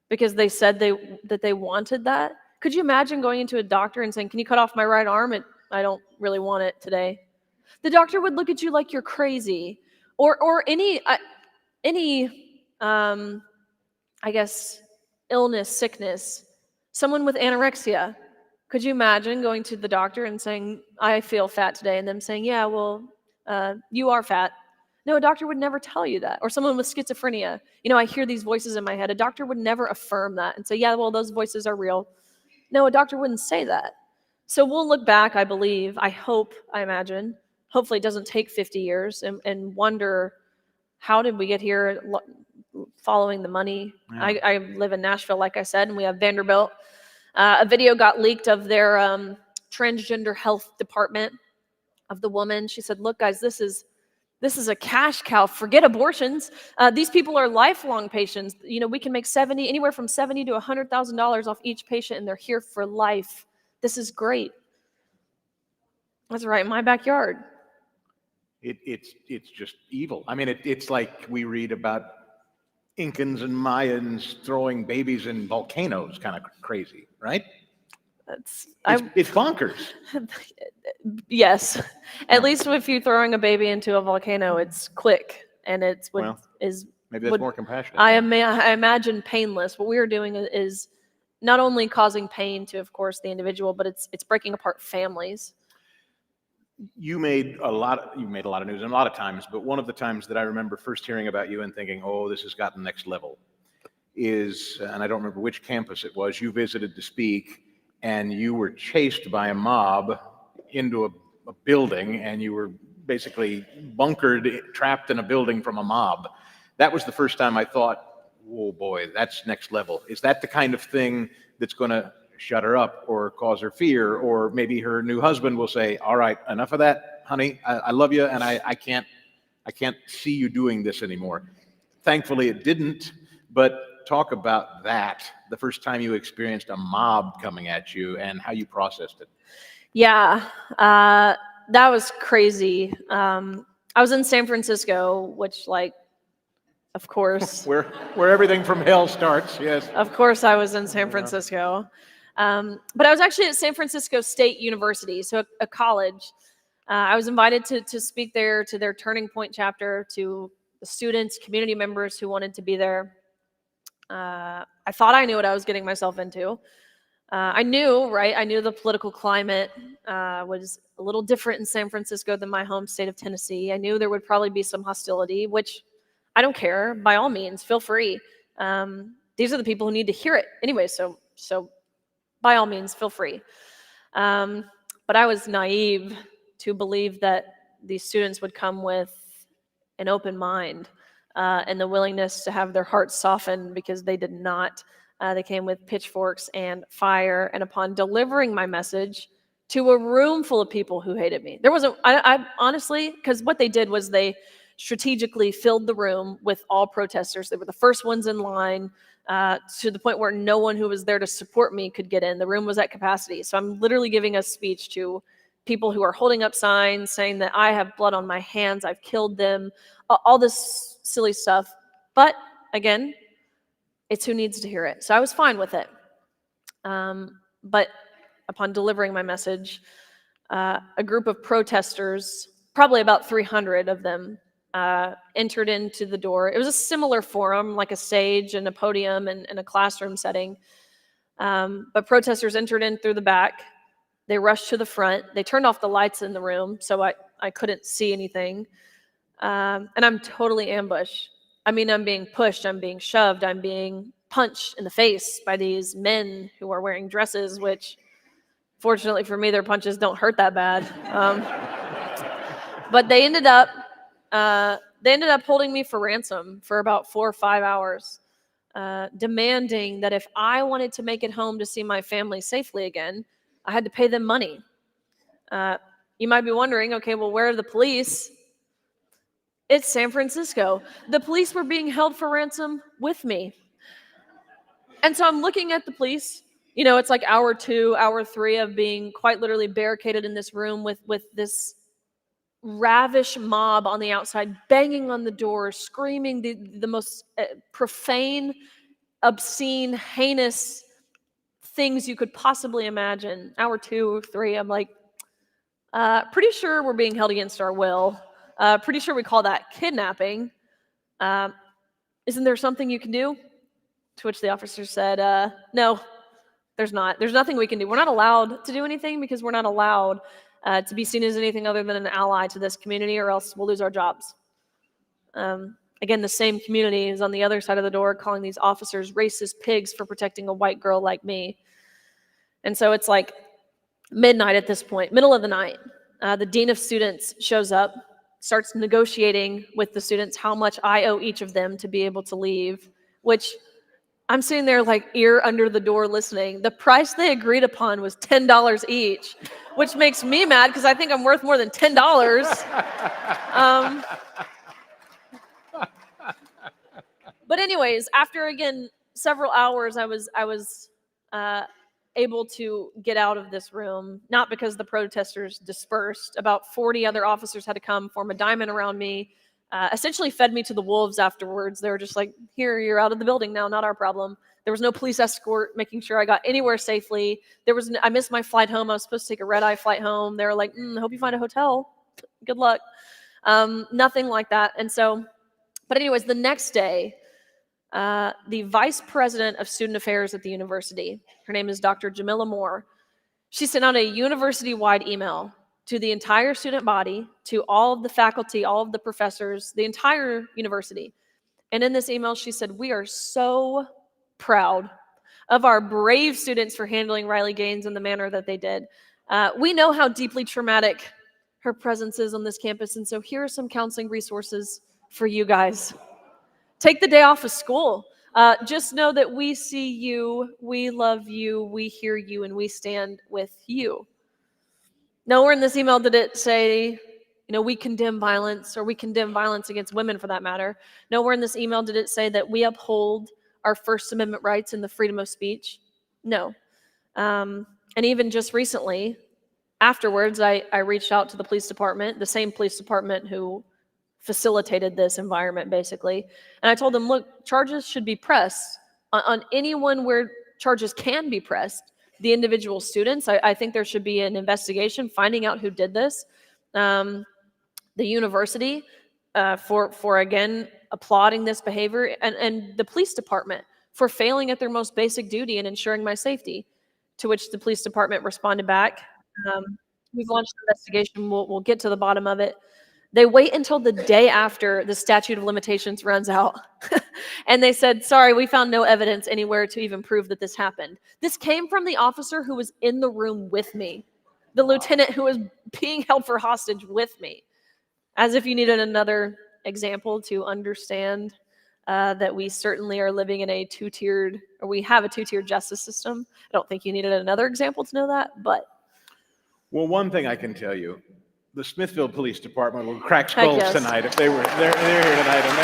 Because they said that they wanted that? Could you imagine going into a doctor and saying, can you cut off my right arm? I don't really want it today. The doctor would look at you like you're crazy. Or any I guess, illness, sickness. Someone with anorexia. Could you imagine going to the doctor and saying, I feel fat today, and them saying, yeah, well, you are fat. No, a doctor would never tell you that. Or someone with schizophrenia. I hear these voices in my head. A doctor would never affirm that and say, yeah, well, those voices are real. No, a doctor wouldn't say that. So we'll look back, I believe, I hope, I imagine, hopefully it doesn't take 50 years and wonder, how did we get here following the money? Yeah. I live in Nashville, like I said, and we have Vanderbilt. A video got leaked of their transgender health department of the woman. She said, look, guys, this is a cash cow. Forget abortions. These people are lifelong patients. We can make anywhere from $70,000 to $100,000 off each patient, and they're here for life. This is great. That's right in my backyard. It's just evil. I mean, it's like we read about Incans and Mayans throwing babies in volcanoes, kind of crazy, right? It's bonkers. Yes. At least if you're throwing a baby into a volcano, it's quick and maybe that's more compassionate. I imagine painless. What we are doing is not only causing pain to, of course, the individual, but it's breaking apart families. You made a lot of news and a lot of times, but one of the times that I remember first hearing about you and thinking, oh, this has gotten next level, is, and I don't remember which campus it was, you visited to speak, and you were chased by a mob into a building, and you were basically bunkered, trapped in a building from a mob. That was the first time I thought, oh boy, that's next level. Is that the kind of thing that's going to shut her up or cause her fear? Or maybe her new husband will say, all right, enough of that, honey. I love you, and I can't see you doing this anymore. Thankfully, it didn't, but talk about that, the first time you experienced a mob coming at you and how you processed it. Yeah, that was crazy. I was in San Francisco, which, of course. where everything from hell starts, yes. Of course I was in San Francisco. But I was actually at San Francisco State University, so a college. I was invited to speak there to their Turning Point chapter, to the students, community members who wanted to be there. I thought I knew what I was getting myself into. I knew the political climate was a little different in San Francisco than my home state of Tennessee. I knew there would probably be some hostility, which I don't care. By all means, feel free. These are the people who need to hear it anyway, so by all means, feel free. But I was naive to believe that these students would come with an open mind and the willingness to have their hearts softened, because they did not. They came with pitchforks and fire, and upon delivering my message to a room full of people who hated me, there wasn't, I honestly, because what they did was they strategically filled the room with all protesters. They were the first ones in line, to the point where no one who was there to support me could get in. The room was at capacity. So I'm literally giving a speech to people who are holding up signs saying that I have blood on my hands, I've killed them, all this silly stuff. But again, it's who needs to hear it. So I was fine with it. But upon delivering my message, a group of protesters, probably about 300 of them, entered into the door. It was a similar forum, like a stage and a podium and a classroom setting. But protesters entered in through the back, They rushed to the front. They turned off the lights in the room, so I couldn't see anything. And I'm totally ambushed. I mean, I'm being pushed, I'm being shoved, I'm being punched in the face by these men who are wearing dresses, which fortunately for me, their punches don't hurt that bad. But they ended up holding me for ransom for about 4 or 5 hours, demanding that if I wanted to make it home to see my family safely again, I had to pay them money. You might be wondering, okay, well, where are the police? It's San Francisco. The police were being held for ransom with me. And so I'm looking at the police. You know, it's like hour 2, hour 3 of being quite literally barricaded in this room with this ravish mob on the outside, banging on the door, screaming the most profane, obscene, heinous things you could possibly imagine. Hour 2 or 3, I'm like, pretty sure we're being held against our will. Pretty sure we call that kidnapping. Isn't there something you can do? To which the officer said, no, there's not. There's nothing we can do. We're not allowed to do anything because we're not allowed to be seen as anything other than an ally to this community, or else we'll lose our jobs. Again, the same community is on the other side of the door calling these officers racist pigs for protecting a white girl like me. And so it's like midnight at this point, middle of the night. The dean of students shows up, starts negotiating with the students how much I owe each of them to be able to leave, which I'm sitting there like ear under the door listening. The price they agreed upon was $10 each, which makes me mad because I think I'm worth more than $10. But anyways, after again several hours, I was able to get out of this room, not because the protesters dispersed. About 40 other officers had to come, form a diamond around me, essentially fed me to the wolves afterwards. They were just like, here, you're out of the building now, not our problem. There was no police escort making sure I got anywhere safely. I missed my flight home. I was supposed to take a red-eye flight home. They were like, hope you find a hotel. Good luck. Nothing like that. And so, but anyways, the next day, the vice president of student affairs at the university, her name is Dr. Jamila Moore, she sent out a university-wide email to the entire student body, to all of the faculty, all of the professors, the entire university. And in this email, she said, we are so proud of our brave students for handling Riley Gaines in the manner that they did. We know how deeply traumatic her presence is on this campus, and so here are some counseling resources for you guys. Take the day off of school. Just know that we see you, we love you, we hear you, and we stand with you. Nowhere in this email did it say, we condemn violence, or we condemn violence against women for that matter. Nowhere in this email did it say that we uphold our First Amendment rights and the freedom of speech. No. And even just recently, afterwards, I reached out to the police department, the same police department who facilitated this environment, basically. And I told them, look, charges should be pressed on anyone where charges can be pressed. The individual students, I think there should be an investigation finding out who did this. The university for again applauding this behavior, and the police department for failing at their most basic duty in ensuring my safety. To which the police department responded back, we've launched an investigation, we'll get to the bottom of it. They wait until the day after the statute of limitations runs out. And they said, sorry, we found no evidence anywhere to even prove that this happened. This came from the officer who was in the room with me, the lieutenant who was being held for hostage with me. As if you needed another example to understand that we certainly are living in we have a two-tiered justice system. I don't think you needed another example to know that, but. Well, one thing I can tell you, the Smithville Police Department will crack skulls tonight if they're here tonight. And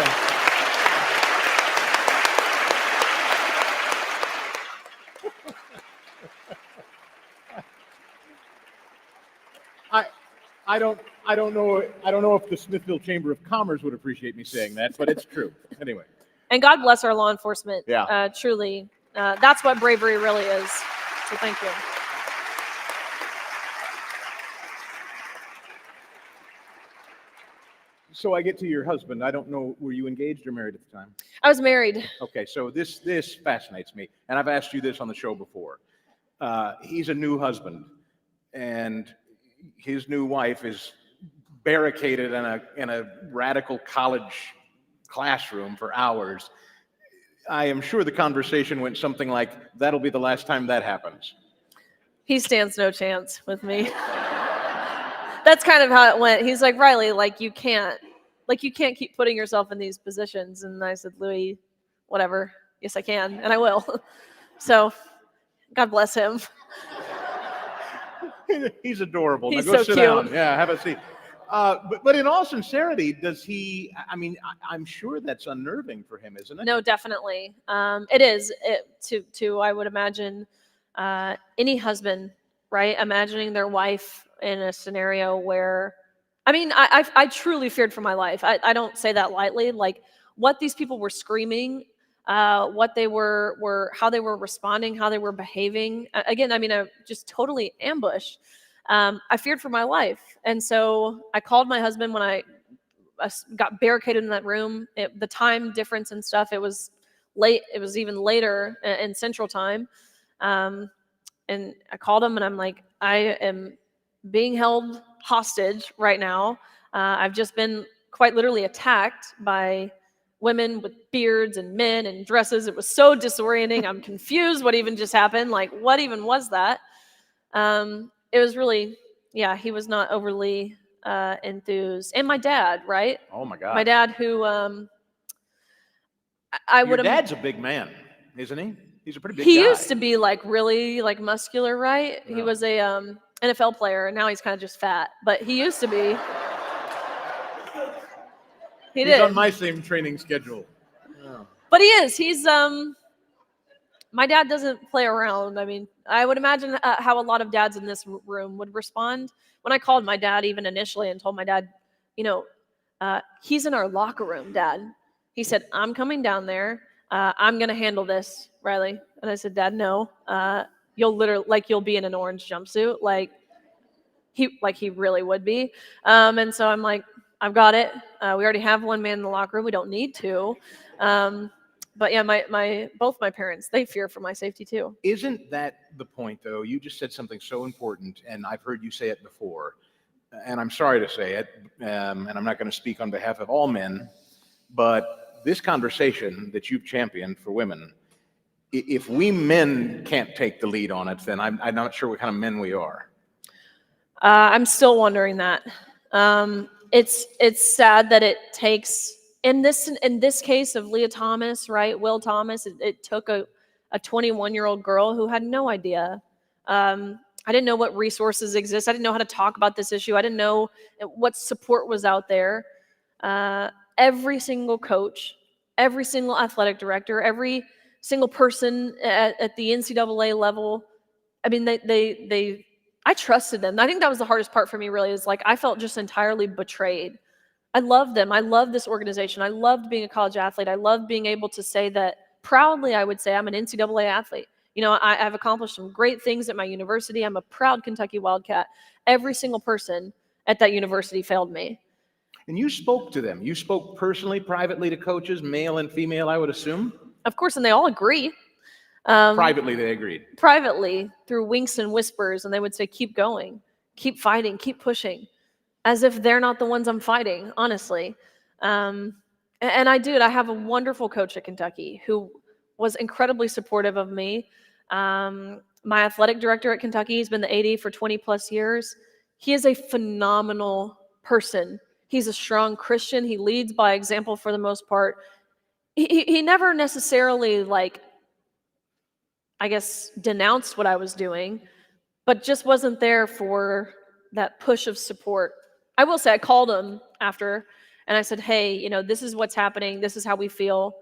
I don't know if the Smithville Chamber of Commerce would appreciate me saying that, but it's true. Anyway. And God bless our law enforcement. Yeah. Truly. That's what bravery really is. So thank you. So I get to your husband. I don't know, were you engaged or married at the time? I was married. Okay, so this fascinates me, and I've asked you this on the show before. He's a new husband. and his new wife is barricaded in a radical college classroom for hours, I am sure the conversation went something like, "That'll be the last time that happens." He stands no chance with me. That's kind of how it went. He's like, Riley, you can't keep putting yourself in these positions. And I said, Louis, whatever. Yes, I can, and I will. So, God bless him. He's adorable. He's now go so sit cute. down. Yeah, have a seat. But in all sincerity, does he? I mean, I'm sure that's unnerving for him, isn't it? No, definitely. It is. I would imagine any husband, right? Imagining their wife in a scenario where, I mean, I truly feared for my life. I don't say that lightly. Like what these people were screaming, what they were how they were responding, how they were behaving. Again, I mean, I just totally ambushed. I feared for my life, and so I called my husband when I got barricaded in that room. The time difference and stuff, it was late. It was even later in Central Time. And I called him and I'm like, I am being held hostage right now. I've just been quite literally attacked by women with beards and men in dresses. It was so disorienting. I'm confused. What even just happened? Like, what even was that? It was really, yeah, he was not overly enthused. And my dad, right? Oh my God. My dad, who I Your would have. dad's a big man, isn't he? He's a pretty big He guy. used to be really muscular, right? Yeah. He was a NFL player, and now he's kind of just fat. But he used to be. He's He's on my same training schedule. Yeah. But he is. He's my dad doesn't play around. I mean, I would imagine how a lot of dads in this room would respond. When I called my dad even initially and told my dad, he's in our locker room, Dad. He said, I'm coming down there. I'm going to handle this, Riley. And I said, Dad, no. You'll be in an orange jumpsuit. He really would be. And so I'm like, I've got it. We already have one man in the locker room. We don't need two. But yeah, both my parents, they fear for my safety too. Isn't that the point, though? You just said something so important, and I've heard you say it before, and I'm sorry to say it, and I'm not going to speak on behalf of all men, but this conversation that you've championed for women, if we men can't take the lead on it, then I'm not sure what kind of men we are. I'm still wondering that. It's sad that it takes in this case of Leah Thomas, right? Will Thomas. It took a 21-year-old girl who had no idea. I didn't know what resources exist. I didn't know how to talk about this issue. I didn't know what support was out there. Every single coach, every single athletic director, every single person at the NCAA level. I mean, I trusted them. I think that was the hardest part for me, really, is I felt just entirely betrayed. I loved them. I loved this organization. I loved being a college athlete. I loved being able to say that proudly. I would say I'm an NCAA athlete. I've accomplished some great things at my university. I'm a proud Kentucky Wildcat. Every single person at that university failed me. And you spoke to them. You spoke personally, privately to coaches, male and female, I would assume? Of course, and they all agree. Privately, they agreed. Privately, through winks and whispers, and they would say, keep going, keep fighting, keep pushing, as if they're not the ones I'm fighting, honestly. And I did. I have a wonderful coach at Kentucky who was incredibly supportive of me. My athletic director at Kentucky, he's been the AD for 20 plus years. He is a phenomenal person. He's a strong Christian. He leads by example for the most part. He never necessarily, I guess, denounced what I was doing, but just wasn't there for that push of support. I will say I called him after and I said, hey, this is what's happening. This is how we feel.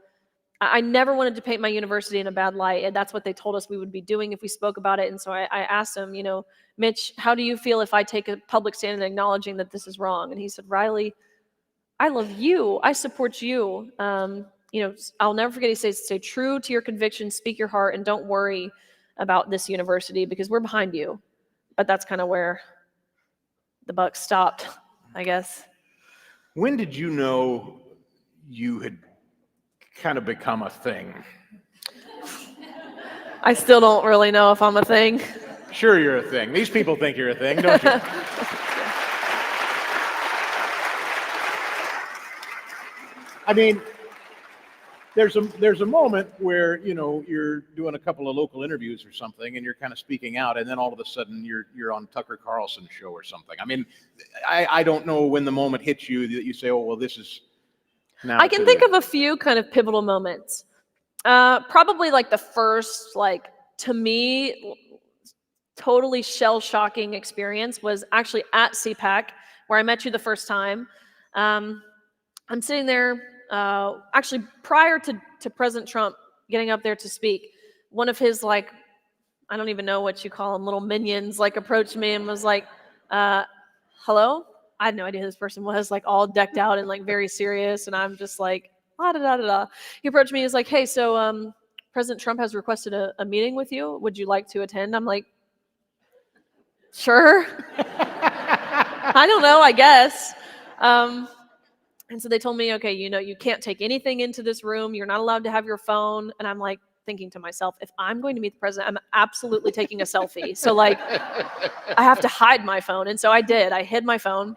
I never wanted to paint my university in a bad light, and that's what they told us we would be doing if we spoke about it. And so I asked him, Mitch, how do you feel if I take a public stand and acknowledging that this is wrong? And he said, Riley, I love you. I support you. I'll never forget, he says, stay true to your convictions, speak your heart, and don't worry about this university because we're behind you. But that's kind of where the buck stopped, I guess. When did you know you had kind of become a thing? I still don't really know if I'm a thing. Sure, you're a thing. These people think you're a thing, don't you? I mean, there's a moment where, you know, you're doing a couple of local interviews or something, and you're kind of speaking out, and then all of a sudden you're on Tucker Carlson's show or something. I mean, I don't know when the moment hits you that you say, oh, well, this is now. I can think of a few kind of pivotal moments. Probably like the first, like, to me, totally shell-shocking experience was actually at CPAC, where I met you the first time. I'm sitting there, actually prior to President Trump getting up there to speak. One of his, like, I don't even know what you call them, little minions, like, approached me and was like, hello? I had no idea who this person was, like, all decked out and, like, very serious, and I'm just like, da da da da. He approached me, he's like, hey, so President Trump has requested a meeting with you. Would you like to attend? I'm like, sure. I don't know, I guess. And so they told me, okay, you know, you can't take anything into this room. You're not allowed to have your phone. And I'm like thinking to myself, if I'm going to meet the president, I'm absolutely taking a selfie. So, like, I have to hide my phone. And so I did. I hid my phone.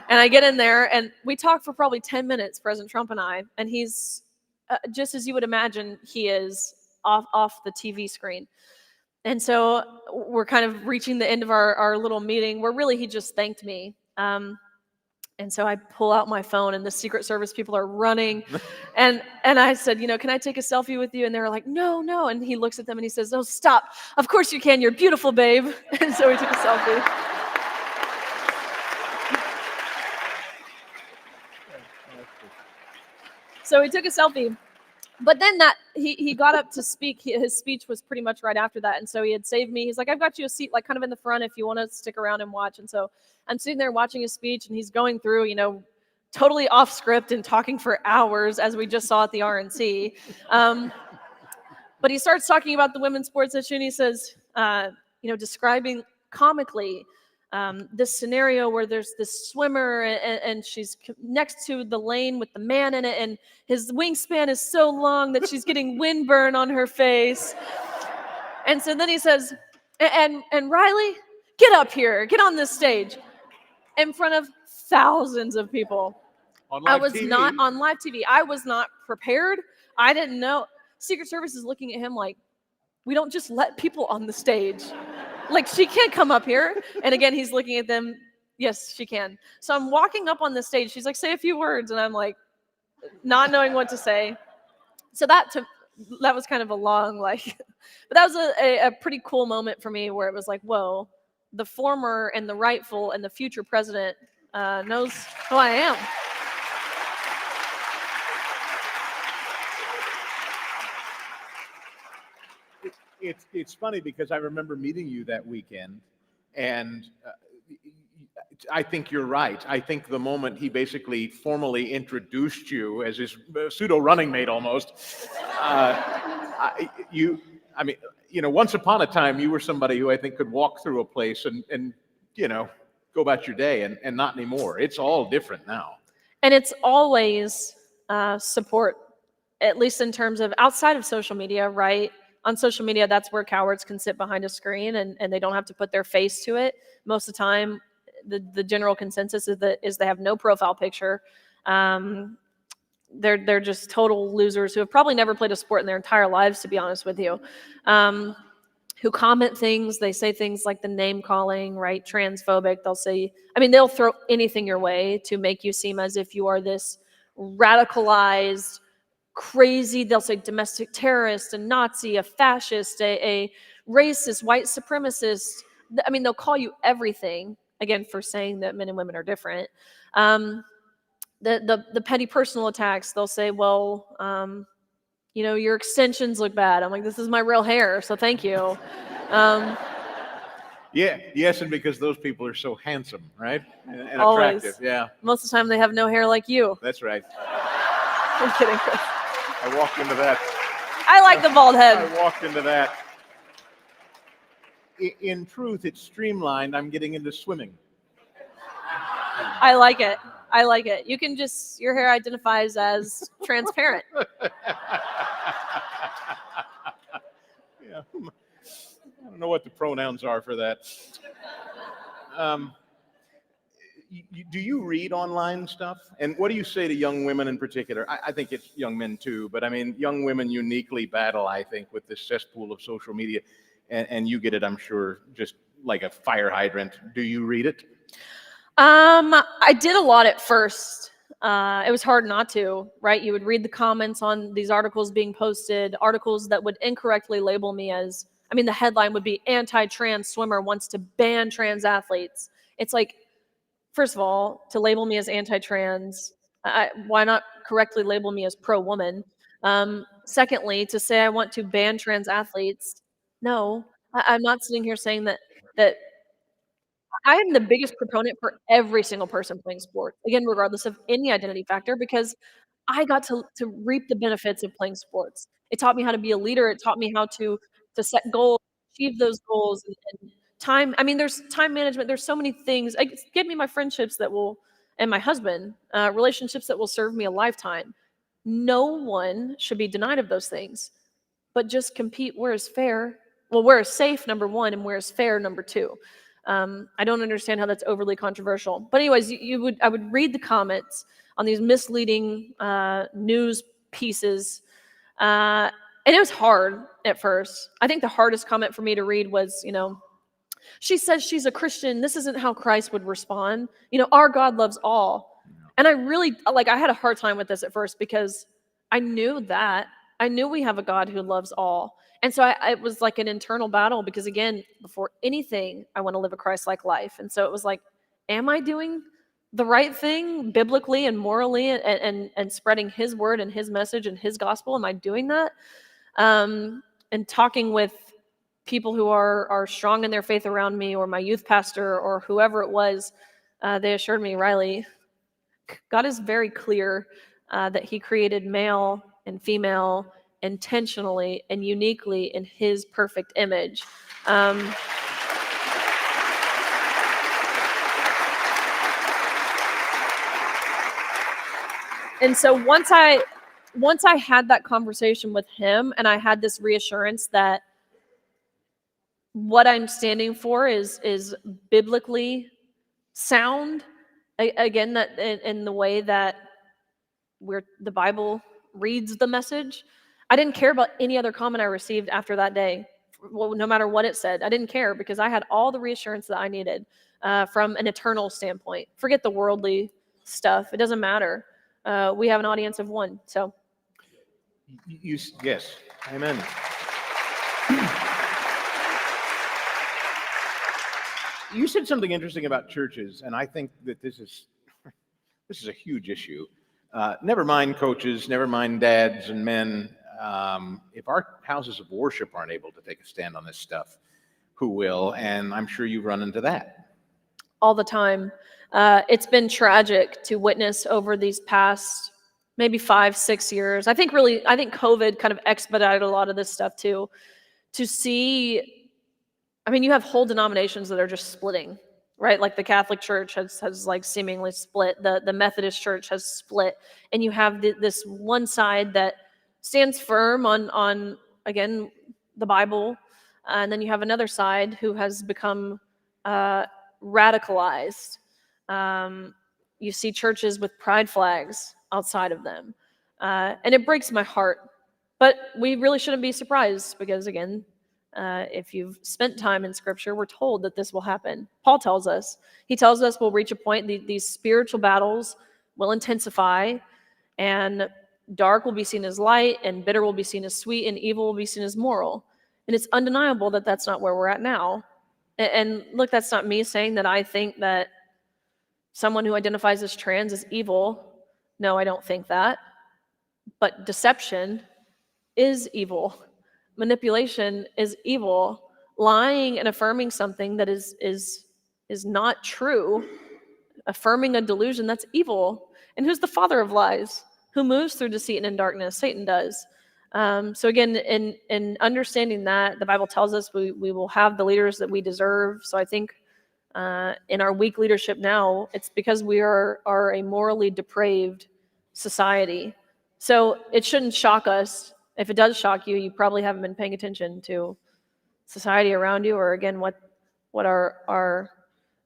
And I get in there, and we talk for probably 10 minutes, President Trump and I. And he's, just as you would imagine, he is off the TV screen. And so we're kind of reaching the end of our little meeting where really he just thanked me. And so I pull out my phone, and the Secret Service people are running. And I said, you know, can I take a selfie with you? And they were like, no, no. And he looks at them and he says, oh, stop. Of course you can. You're beautiful, babe. And so we took a selfie. So we took a selfie. But then he got up to speak. His speech was pretty much right after that. And so he had saved me. He's like, I've got you a seat, like, kind of in the front if you want to stick around and watch. And so I'm sitting there watching his speech, and he's going through, you know, totally off script and talking for hours, as we just saw at the RNC. But he starts talking about the women's sports issue, and he says, you know, describing comically this scenario where there's this swimmer and she's next to the lane with the man in it, and his wingspan is so long that she's getting windburn on her face. And so then he says, and Riley, get up here, get on this stage in front of thousands of people. I was TV. not on live TV. I was not prepared. I didn't know. Secret Service is looking at him like, we don't just let people on the stage. Like, she can't come up here. And again, he's looking at them. Yes, she can. So I'm walking up on the stage. She's like, say a few words. And I'm like, not knowing what to say. So that was kind of a long, like, but that was a pretty cool moment for me, where it was like, whoa, the former and the rightful and the future president knows who I am. It's funny because I remember meeting you that weekend, and I think you're right. I think the moment he basically formally introduced you as his pseudo running mate almost, I mean, you know, once upon a time you were somebody who I think could walk through a place and you know, go about your day, and not anymore. It's all different now. And it's always support, at least in terms of outside of social media, right? On social media, that's where cowards can sit behind a screen and they don't have to put their face to it. Most of the time, the general consensus is they have no profile picture. They're just total losers who have probably never played a sport in their entire lives, to be honest with you. Who comment things, they say things like the name calling, right? Transphobic. They'll say, I mean, they'll throw anything your way to make you seem as if you are this radicalized, crazy, they'll say domestic terrorist, a Nazi, a fascist, a racist, white supremacist. I mean, they'll call you everything, again, for saying that men and women are different. The petty personal attacks, they'll say, well, you know, your extensions look bad. I'm like, this is my real hair, so thank you. Yeah, yes, and because those people are so handsome, right? And Always. attractive, yeah. Most of the time they have no hair like you. That's right. I'm kidding, Chris. I walked into that. I like the bald head. I walked into that. In truth, it's streamlined. I'm getting into swimming. I like it. I like it. You can just, your hair identifies as transparent. Yeah. I don't know what the pronouns are for that. Do you read online stuff? And what do you say to young women in particular? I think it's young men too, but I mean, young women uniquely battle, I think, with this cesspool of social media. And you get it, I'm sure, just like a fire hydrant. Do you read it? I did a lot at first. It was hard not to, right? You would read the comments on these articles being posted, articles that would incorrectly label me as, I mean, the headline would be anti-trans swimmer wants to ban trans athletes. It's like, first of all, to label me as anti-trans, why not correctly label me as pro-woman? Secondly, to say I want to ban trans athletes, no, I'm not sitting here saying that I am the biggest proponent for every single person playing sports, again, regardless of any identity factor, because I got to reap the benefits of playing sports. It taught me how to be a leader. It taught me how to set goals, achieve those goals, and time. I mean, there's time management. There's so many things. It gave me my friendships that will, and my husband, relationships that will serve me a lifetime. No one should be denied of those things, but just compete where is fair. Well, where is safe, number one, and where is fair, number two. I don't understand how that's overly controversial. But anyways, I would read the comments on these misleading news pieces, and it was hard at first. I think the hardest comment for me to read was, she says she's a Christian. This isn't how Christ would respond. Our God loves all. And I really, I had a hard time with this at first because I knew that. I knew we have a God who loves all. And so it was like an internal battle because, again, before anything, I want to live a Christ-like life. And so it was like, am I doing the right thing biblically and morally and spreading his word and his message and his gospel? Am I doing that? And talking with people who are strong in their faith around me, or my youth pastor, or whoever it was, they assured me, Riley, God is very clear that he created male and female intentionally and uniquely in his perfect image. And so once I had that conversation with him, and I had this reassurance that what I'm standing for is biblically sound, again, that in the way that the Bible reads the message. I didn't care about any other comment I received after that day. Well, no matter what it said, I didn't care because I had all the reassurance that I needed from an eternal standpoint. Forget the worldly stuff; it doesn't matter. We have an audience of one. So, Yes, amen. You said something interesting about churches, and I think that this is a huge issue. Never mind coaches, never mind dads and men. If our houses of worship aren't able to take a stand on this stuff, who will? And I'm sure you've run into that. All the time. It's been tragic to witness over these past maybe 5-6 years. I think COVID kind of expedited a lot of this stuff too. To see, I mean, you have whole denominations that are just splitting, right? Like the Catholic Church has like seemingly split. The Methodist Church has split. And you have this one side that stands firm on again, the Bible. And then you have another side who has become radicalized. You see churches with pride flags outside of them. And it breaks my heart. But we really shouldn't be surprised because, again, if you've spent time in Scripture, we're told that this will happen. Paul tells us. He tells us we'll reach a point, these spiritual battles will intensify, and dark will be seen as light, and bitter will be seen as sweet, and evil will be seen as moral. And it's undeniable that that's not where we're at now. And look, that's not me saying that I think that someone who identifies as trans is evil. No, I don't think that. But deception is evil. Manipulation is evil. Lying and affirming something that is not true, affirming a delusion, that's evil. And who's the father of lies? Who moves through deceit and in darkness? Satan does. So again, in understanding that, the Bible tells us we will have the leaders that we deserve. So I think in our weak leadership now, it's because we are a morally depraved society. So it shouldn't shock us. If it does shock you, you probably haven't been paying attention to society around you, or again, what our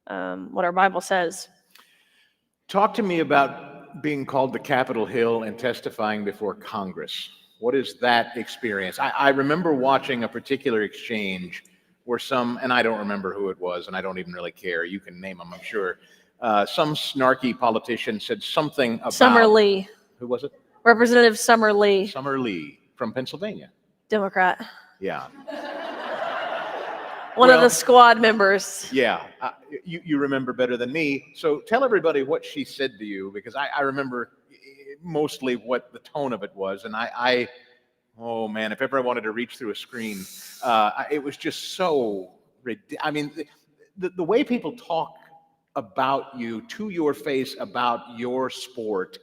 Bible says. Talk to me about being called to Capitol Hill and testifying before Congress. What is that experience? I remember watching a particular exchange where and I don't remember who it was, and I don't even really care. You can name them, I'm sure. Some snarky politician said something about... Summer Lee. Who was it? Representative Summer Lee. Summer Lee from Pennsylvania. Democrat. Yeah. One of the squad members. Yeah, you remember better than me. So tell everybody what she said to you, because I remember mostly what the tone of it was. And oh man, if ever I wanted to reach through a screen, it was just so ridiculous. I mean, the way people talk about you to your face, about your sport,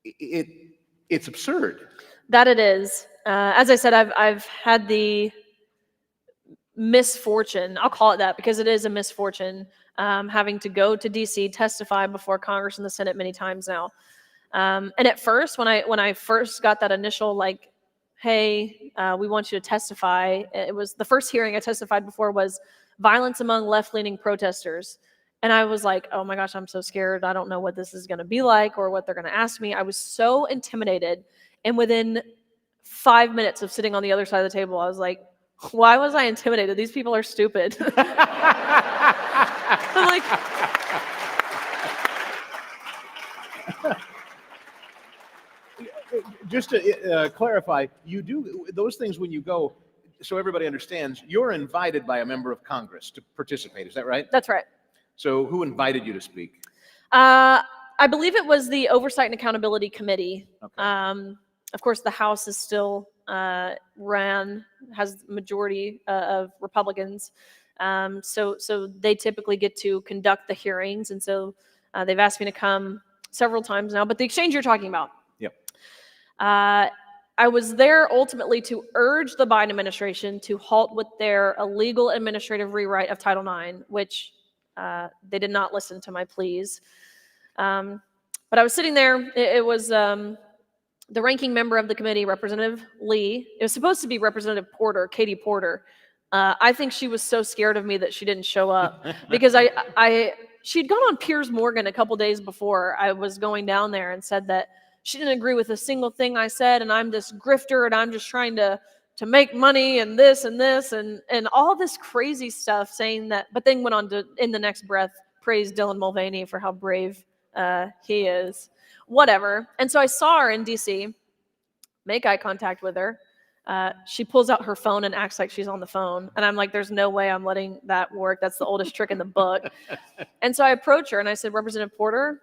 it's absurd. That it is. As I said, I've had the misfortune, I'll call it that because it is a misfortune, having to go to DC, testify before Congress and the Senate many times now. And at first, when I first got that initial hey, we want you to testify, it was the first hearing I testified before was violence among left-leaning protesters. And I was like, oh my gosh, I'm so scared. I don't know what this is going to be like or what they're going to ask me. I was so intimidated. And within 5 minutes of sitting on the other side of the table, I was like, why was I intimidated? These people are stupid. I'm like, just to clarify, you do those things when you go, so everybody understands, you're invited by a member of Congress to participate. Is that right? That's right. So who invited you to speak? I believe it was the Oversight and Accountability Committee. Okay. Of course, the House is still has majority of Republicans. So they typically get to conduct the hearings. And so they've asked me to come several times now. But the exchange you're talking about. Yep. I was there ultimately to urge the Biden administration to halt with their illegal administrative rewrite of Title IX, which they did not listen to my pleas. But I was sitting there. It was the ranking member of the committee, Representative Lee. It was supposed to be Representative Porter, Katie Porter. I think she was so scared of me that she didn't show up because she'd gone on Piers Morgan a couple days before I was going down there and said that she didn't agree with a single thing I said, and I'm this grifter, and I'm just trying to make money and this and this and all this crazy stuff, saying that, but then went on to, in the next breath, praise Dylan Mulvaney for how brave he is. Whatever. And so I saw her in DC, make eye contact with her. She pulls out her phone and acts like she's on the phone. And I'm like, there's no way I'm letting that work. That's the oldest trick in the book. And so I approach her and I said, Representative Porter,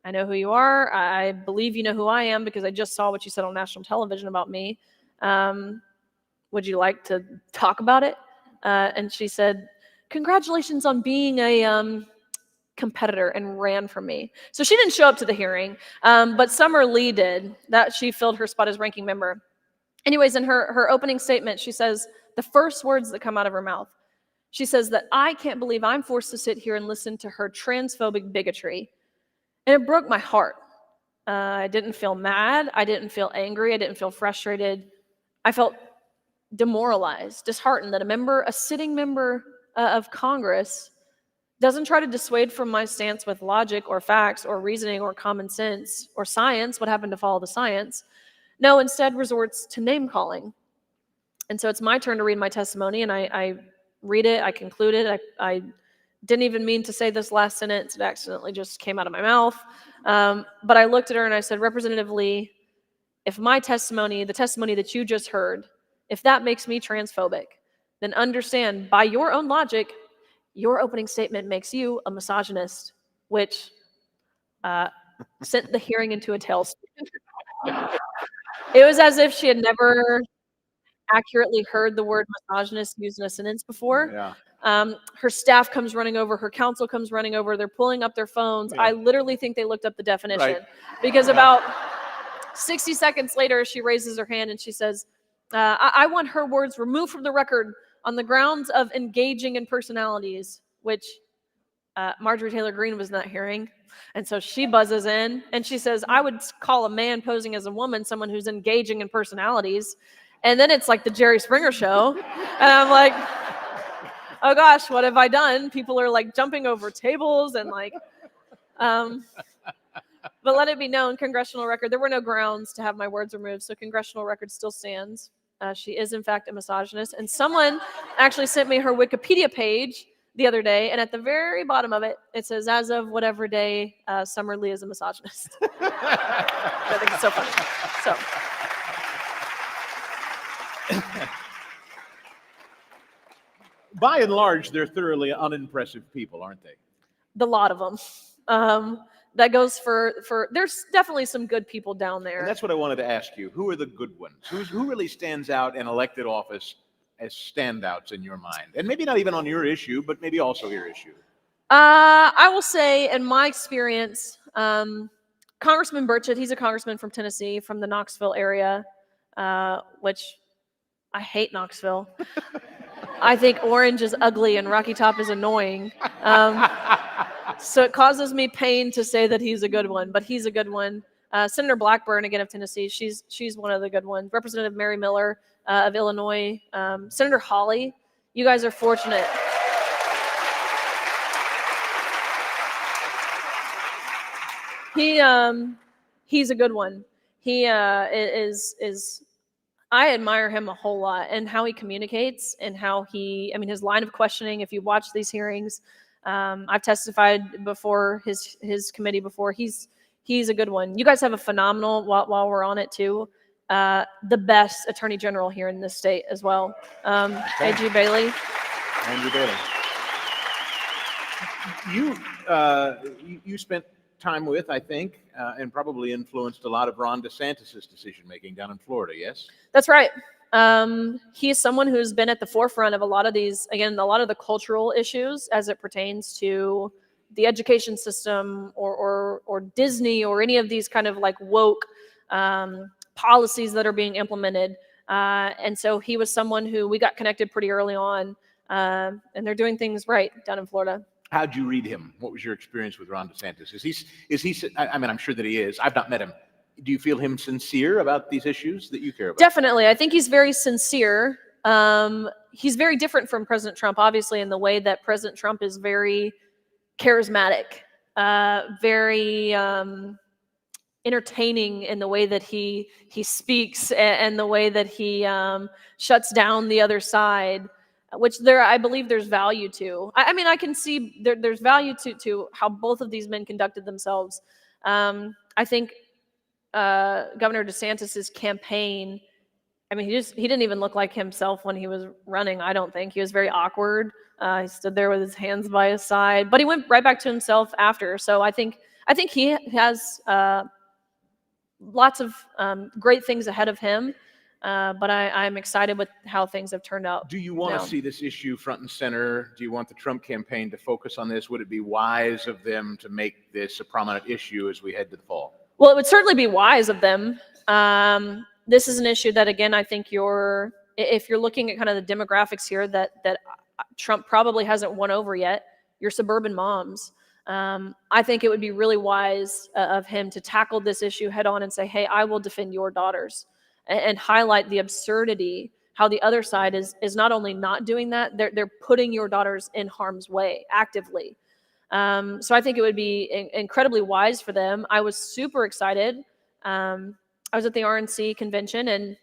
I know who you are. I believe you know who I am because I just saw what you said on national television about me. Would you like to talk about it? And she said, congratulations on being a competitor, and ran from me. So she didn't show up to the hearing, but Summer Lee did. That she filled her spot as ranking member. Anyways, in her opening statement, she says the first words that come out of her mouth, she says that I can't believe I'm forced to sit here and listen to her transphobic bigotry. And it broke my heart. I didn't feel mad. I didn't feel angry. I didn't feel frustrated. I felt demoralized, disheartened that a sitting member of Congress doesn't try to dissuade from my stance with logic or facts or reasoning or common sense or science. What happened to follow the science? No, instead resorts to name calling. And so it's my turn to read my testimony, and I read it, I conclude it. I didn't even mean to say this last sentence. It accidentally just came out of my mouth. But I looked at her and I said, Representative Lee, if my testimony, the testimony that you just heard, if that makes me transphobic, then understand, by your own logic, your opening statement makes you a misogynist, which sent the hearing into a tailspin. It was as if she had never accurately heard the word misogynist used in a sentence before. Yeah. Her staff comes running over, her counsel comes running over, they're pulling up their phones. Yeah. I literally think they looked up the definition. Right. Because about 60 seconds later, she raises her hand and she says, I want her words removed from the record on the grounds of engaging in personalities, which Marjorie Taylor Greene was not hearing. And so she buzzes in and she says, I would call a man posing as a woman someone who's engaging in personalities. And then it's like the Jerry Springer show. And I'm like, oh gosh, what have I done? People are like jumping over tables and like, but let it be known, congressional record, there were no grounds to have my words removed, so congressional record still stands. She is, in fact, a misogynist. And someone actually sent me her Wikipedia page the other day, and at the very bottom of it, it says, as of whatever day, Summer Lee is a misogynist. I think it's so funny. So. By and large, they're thoroughly unimpressive people, aren't they? The lot of them. That goes for there's definitely some good people down there. And that's what I wanted to ask you. Who are the good ones? Who really stands out in elected office as standouts in your mind? And maybe not even on your issue, but maybe also your issue. I will say, in my experience, Congressman Burchett, he's a congressman from Tennessee, from the Knoxville area, which I hate Knoxville. I think Orange is ugly and Rocky Top is annoying. So it causes me pain to say that he's a good one, but he's a good one. Senator Blackburn, again, of Tennessee, she's one of the good ones. Representative Mary Miller of Illinois. Senator Hawley, you guys are fortunate. He's a good one. He is I admire him a whole lot, and how he communicates and how his line of questioning, if you watch these hearings, I've testified before his committee before. He's a good one. You guys have a phenomenal, while we're on it too, the best attorney general here in this state as well. A.G. Bailey. Andrew Bailey. You spent time with, I think, and probably influenced a lot of Ron DeSantis' decision-making down in Florida, yes? That's right. He's someone who's been at the forefront of a lot of these, again, a lot of the cultural issues as it pertains to the education system or Disney or any of these kind of like woke policies that are being implemented. And so he was someone who we got connected pretty early on, and they're doing things right down in Florida. How'd you read him? What was your experience with Ron DeSantis? Is he? I mean, I'm sure that he is. I've not met him. Do you feel him sincere about these issues that you care about? Definitely. I think he's very sincere. He's very different from President Trump, obviously, in the way that President Trump is very charismatic, very entertaining in the way that he speaks and the way that he shuts down the other side, which I believe there's value to. I mean, I can see there's value to how both of these men conducted themselves. I think Governor DeSantis's campaign, I mean, he didn't even look like himself when he was running, I don't think. He was very awkward. He stood there with his hands by his side, but he went right back to himself after. So I think he has lots of great things ahead of him. But I'm excited with how things have turned out. Do you want to see this issue front and center? Do you want the Trump campaign to focus on this? Would it be wise of them to make this a prominent issue as we head to the fall? Well, it would certainly be wise of them. This is an issue that, again, I think if you're looking at kind of the demographics here that Trump probably hasn't won over yet, your suburban moms. I think it would be really wise of him to tackle this issue head on and say, hey, I will defend your daughters. And highlight the absurdity, how the other side is not only not doing that, they're putting your daughters in harm's way actively. So I think it would be incredibly wise for them. I was super excited. I was at the RNC convention, and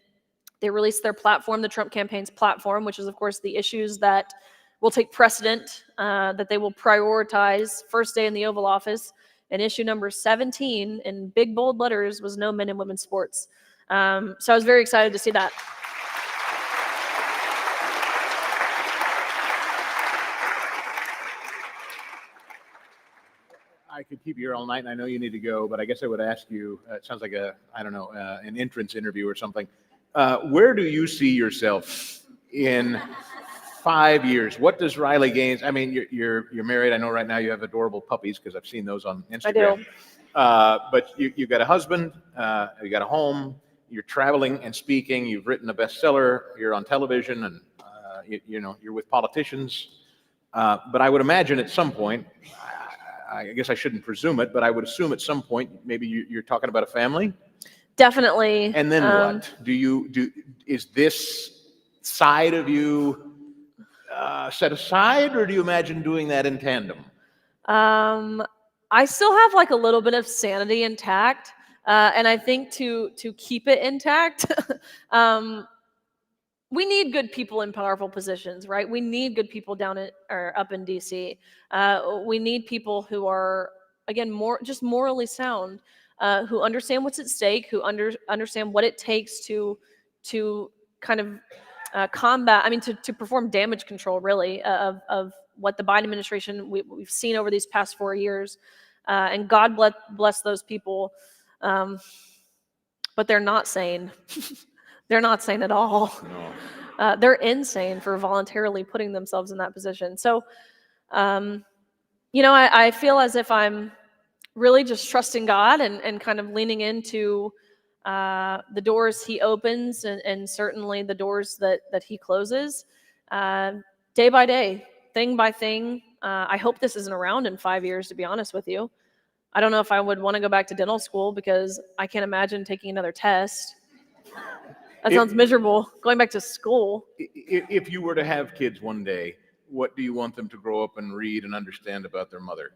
they released their platform, the Trump campaign's platform, which is, of course, the issues that will take precedent, that they will prioritize first day in the Oval Office. And issue number 17 in big, bold letters was no men and women's sports. So I was very excited to see that. I could keep you here all night, and I know you need to go, but I guess I would ask you, it sounds like an entrance interview or something. Where do you see yourself in 5 years? What does Riley Gaines, I mean, you're married. I know right now you have adorable puppies because I've seen those on Instagram. I do. But you've got a husband, you got a home, you're traveling and speaking, you've written a bestseller, you're on television, and you're with politicians. But I would imagine at some point, I guess I shouldn't presume it, but I would assume at some point maybe you're talking about a family. Definitely. And then what? Is this side of you set aside, or do you imagine doing that in tandem? I still have like a little bit of sanity intact, and I think to keep it intact, we need good people in powerful positions, right? We need good people down in or up in DC. We need people who are, again, just morally sound, who understand what's at stake, who understand what it takes to kind of combat. I mean, to perform damage control, really, of what the Biden administration we've seen over these past 4 years. And God bless those people, but they're not sane. They're not sane at all. No. They're insane for voluntarily putting themselves in that position. So, I feel as if I'm really just trusting God and kind of leaning into the doors He opens and certainly the doors that He closes, day by day, thing by thing. I hope this isn't around in 5 years, to be honest with you. I don't know if I would want to go back to dental school because I can't imagine taking another test. That sounds miserable, going back to school. If you were to have kids one day, what do you want them to grow up and read and understand about their mother?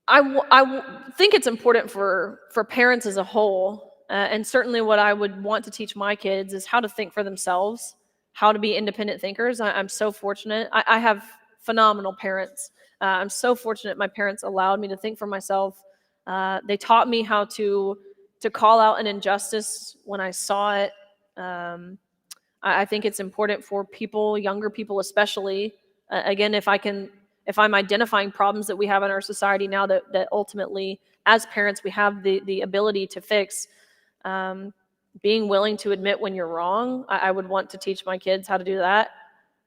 I think it's important for parents as a whole, and certainly what I would want to teach my kids is how to think for themselves, how to be independent thinkers. I'm so fortunate. I have phenomenal parents. I'm so fortunate my parents allowed me to think for myself. They taught me how to call out an injustice when I saw it. I think it's important for people, younger people especially. Again, if I'm identifying problems that we have in our society now that ultimately, as parents, we have the ability to fix, being willing to admit when you're wrong. I would want to teach my kids how to do that,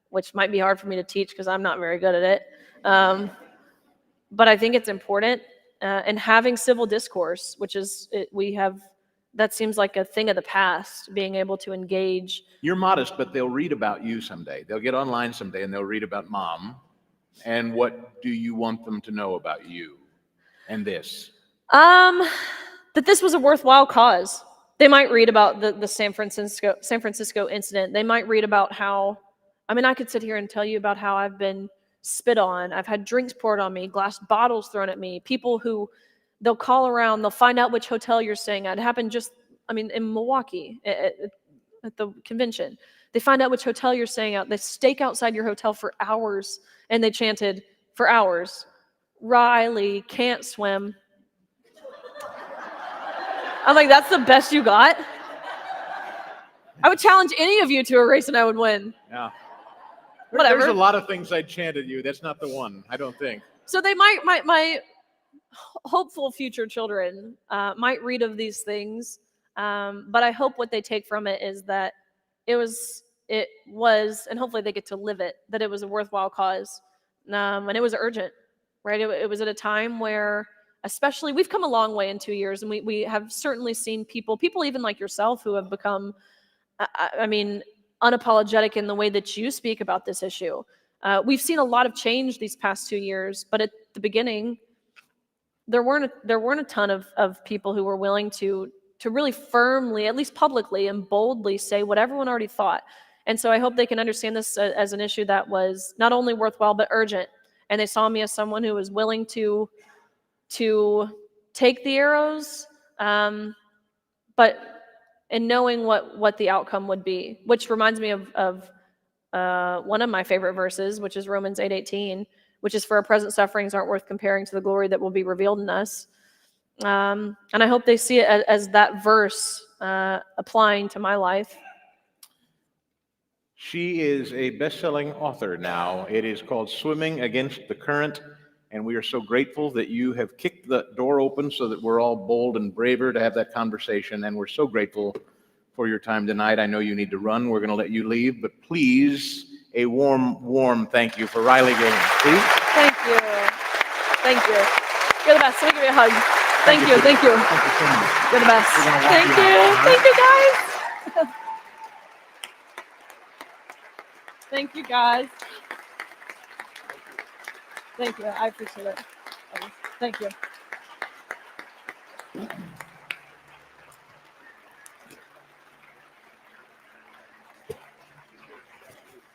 which might be hard for me to teach because I'm not very good at it. But I think it's important. And having civil discourse, which is, that seems like a thing of the past, being able to engage. You're modest, but they'll read about you someday. They'll get online someday and they'll read about Mom. And what do you want them to know about you and this? That this was a worthwhile cause. They might read about the San Francisco incident. They might read about how, I could sit here and tell you about how I've been spit on. I've had drinks poured on me, glass bottles thrown at me. People who they'll call around, they'll find out which hotel you're staying at. It happened in Milwaukee at the convention. They find out which hotel you're staying at. They stake outside your hotel for hours and they chanted for hours, "Riley can't swim." I'm like, that's the best you got? I would challenge any of you to a race and I would win. Yeah. Whatever. There's a lot of things I'd chant at you. That's not the one, I don't think. So they might, my hopeful future children might read of these things, but I hope what they take from it is that it was, and hopefully they get to live it, that it was a worthwhile cause, and it was urgent, right? It was at a time where, especially, we've come a long way in 2 years, and we have certainly seen people even like yourself who have become, unapologetic in the way that you speak about this issue. We've seen a lot of change these past 2 years, but at the beginning, there weren't a ton of people who were willing to really firmly, at least publicly and boldly, say what everyone already thought. And so I hope they can understand this as an issue that was not only worthwhile but urgent. And they saw me as someone who was willing to take the arrows, but in knowing what the outcome would be. Which reminds me of one of my favorite verses, which is Romans 8:18, which is, "For our present sufferings aren't worth comparing to the glory that will be revealed in us." And I hope they see it as that verse applying to my life. She is a best-selling author now. It is called Swimming Against the Current, and we are so grateful that you have kicked the door open so that we're all bold and braver to have that conversation, and we're so grateful for your time tonight. I know you need to run. We're going to let you leave, but please, a warm thank you for Riley Gaines, please. Thank you. Thank you. You're the best. Let me give you a hug. Thank you. Thank you. Thank you so much. You're the best. Thank you. Thank you, guys. Thank you, guys. Thank you. I appreciate it. Thank you.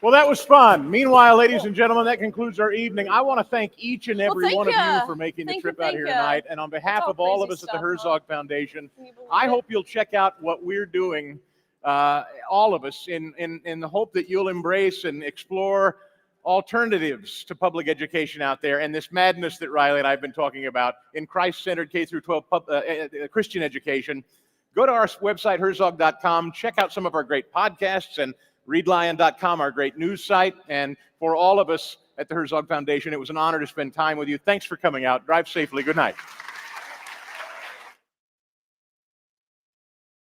Well, that was fun. Meanwhile, ladies and gentlemen, that concludes our evening. I want to thank each and every thank one of you ya. for making the Thank trip you, out thank here ya. tonight. And on behalf all of all of crazy us at the stuff, huh? Herzog Foundation, Can you believe I it? hope you'll check out what we're doing, all of us, in the hope that you'll embrace and explore alternatives to public education out there and this madness that Riley and I have been talking about in Christ-centered K through 12 Christian education. Go to our website, herzog.com, check out some of our great podcasts, and readlion.com, our great news site. And for all of us at the Herzog Foundation, it was an honor to spend time with you. Thanks for coming out. Drive safely. Good night.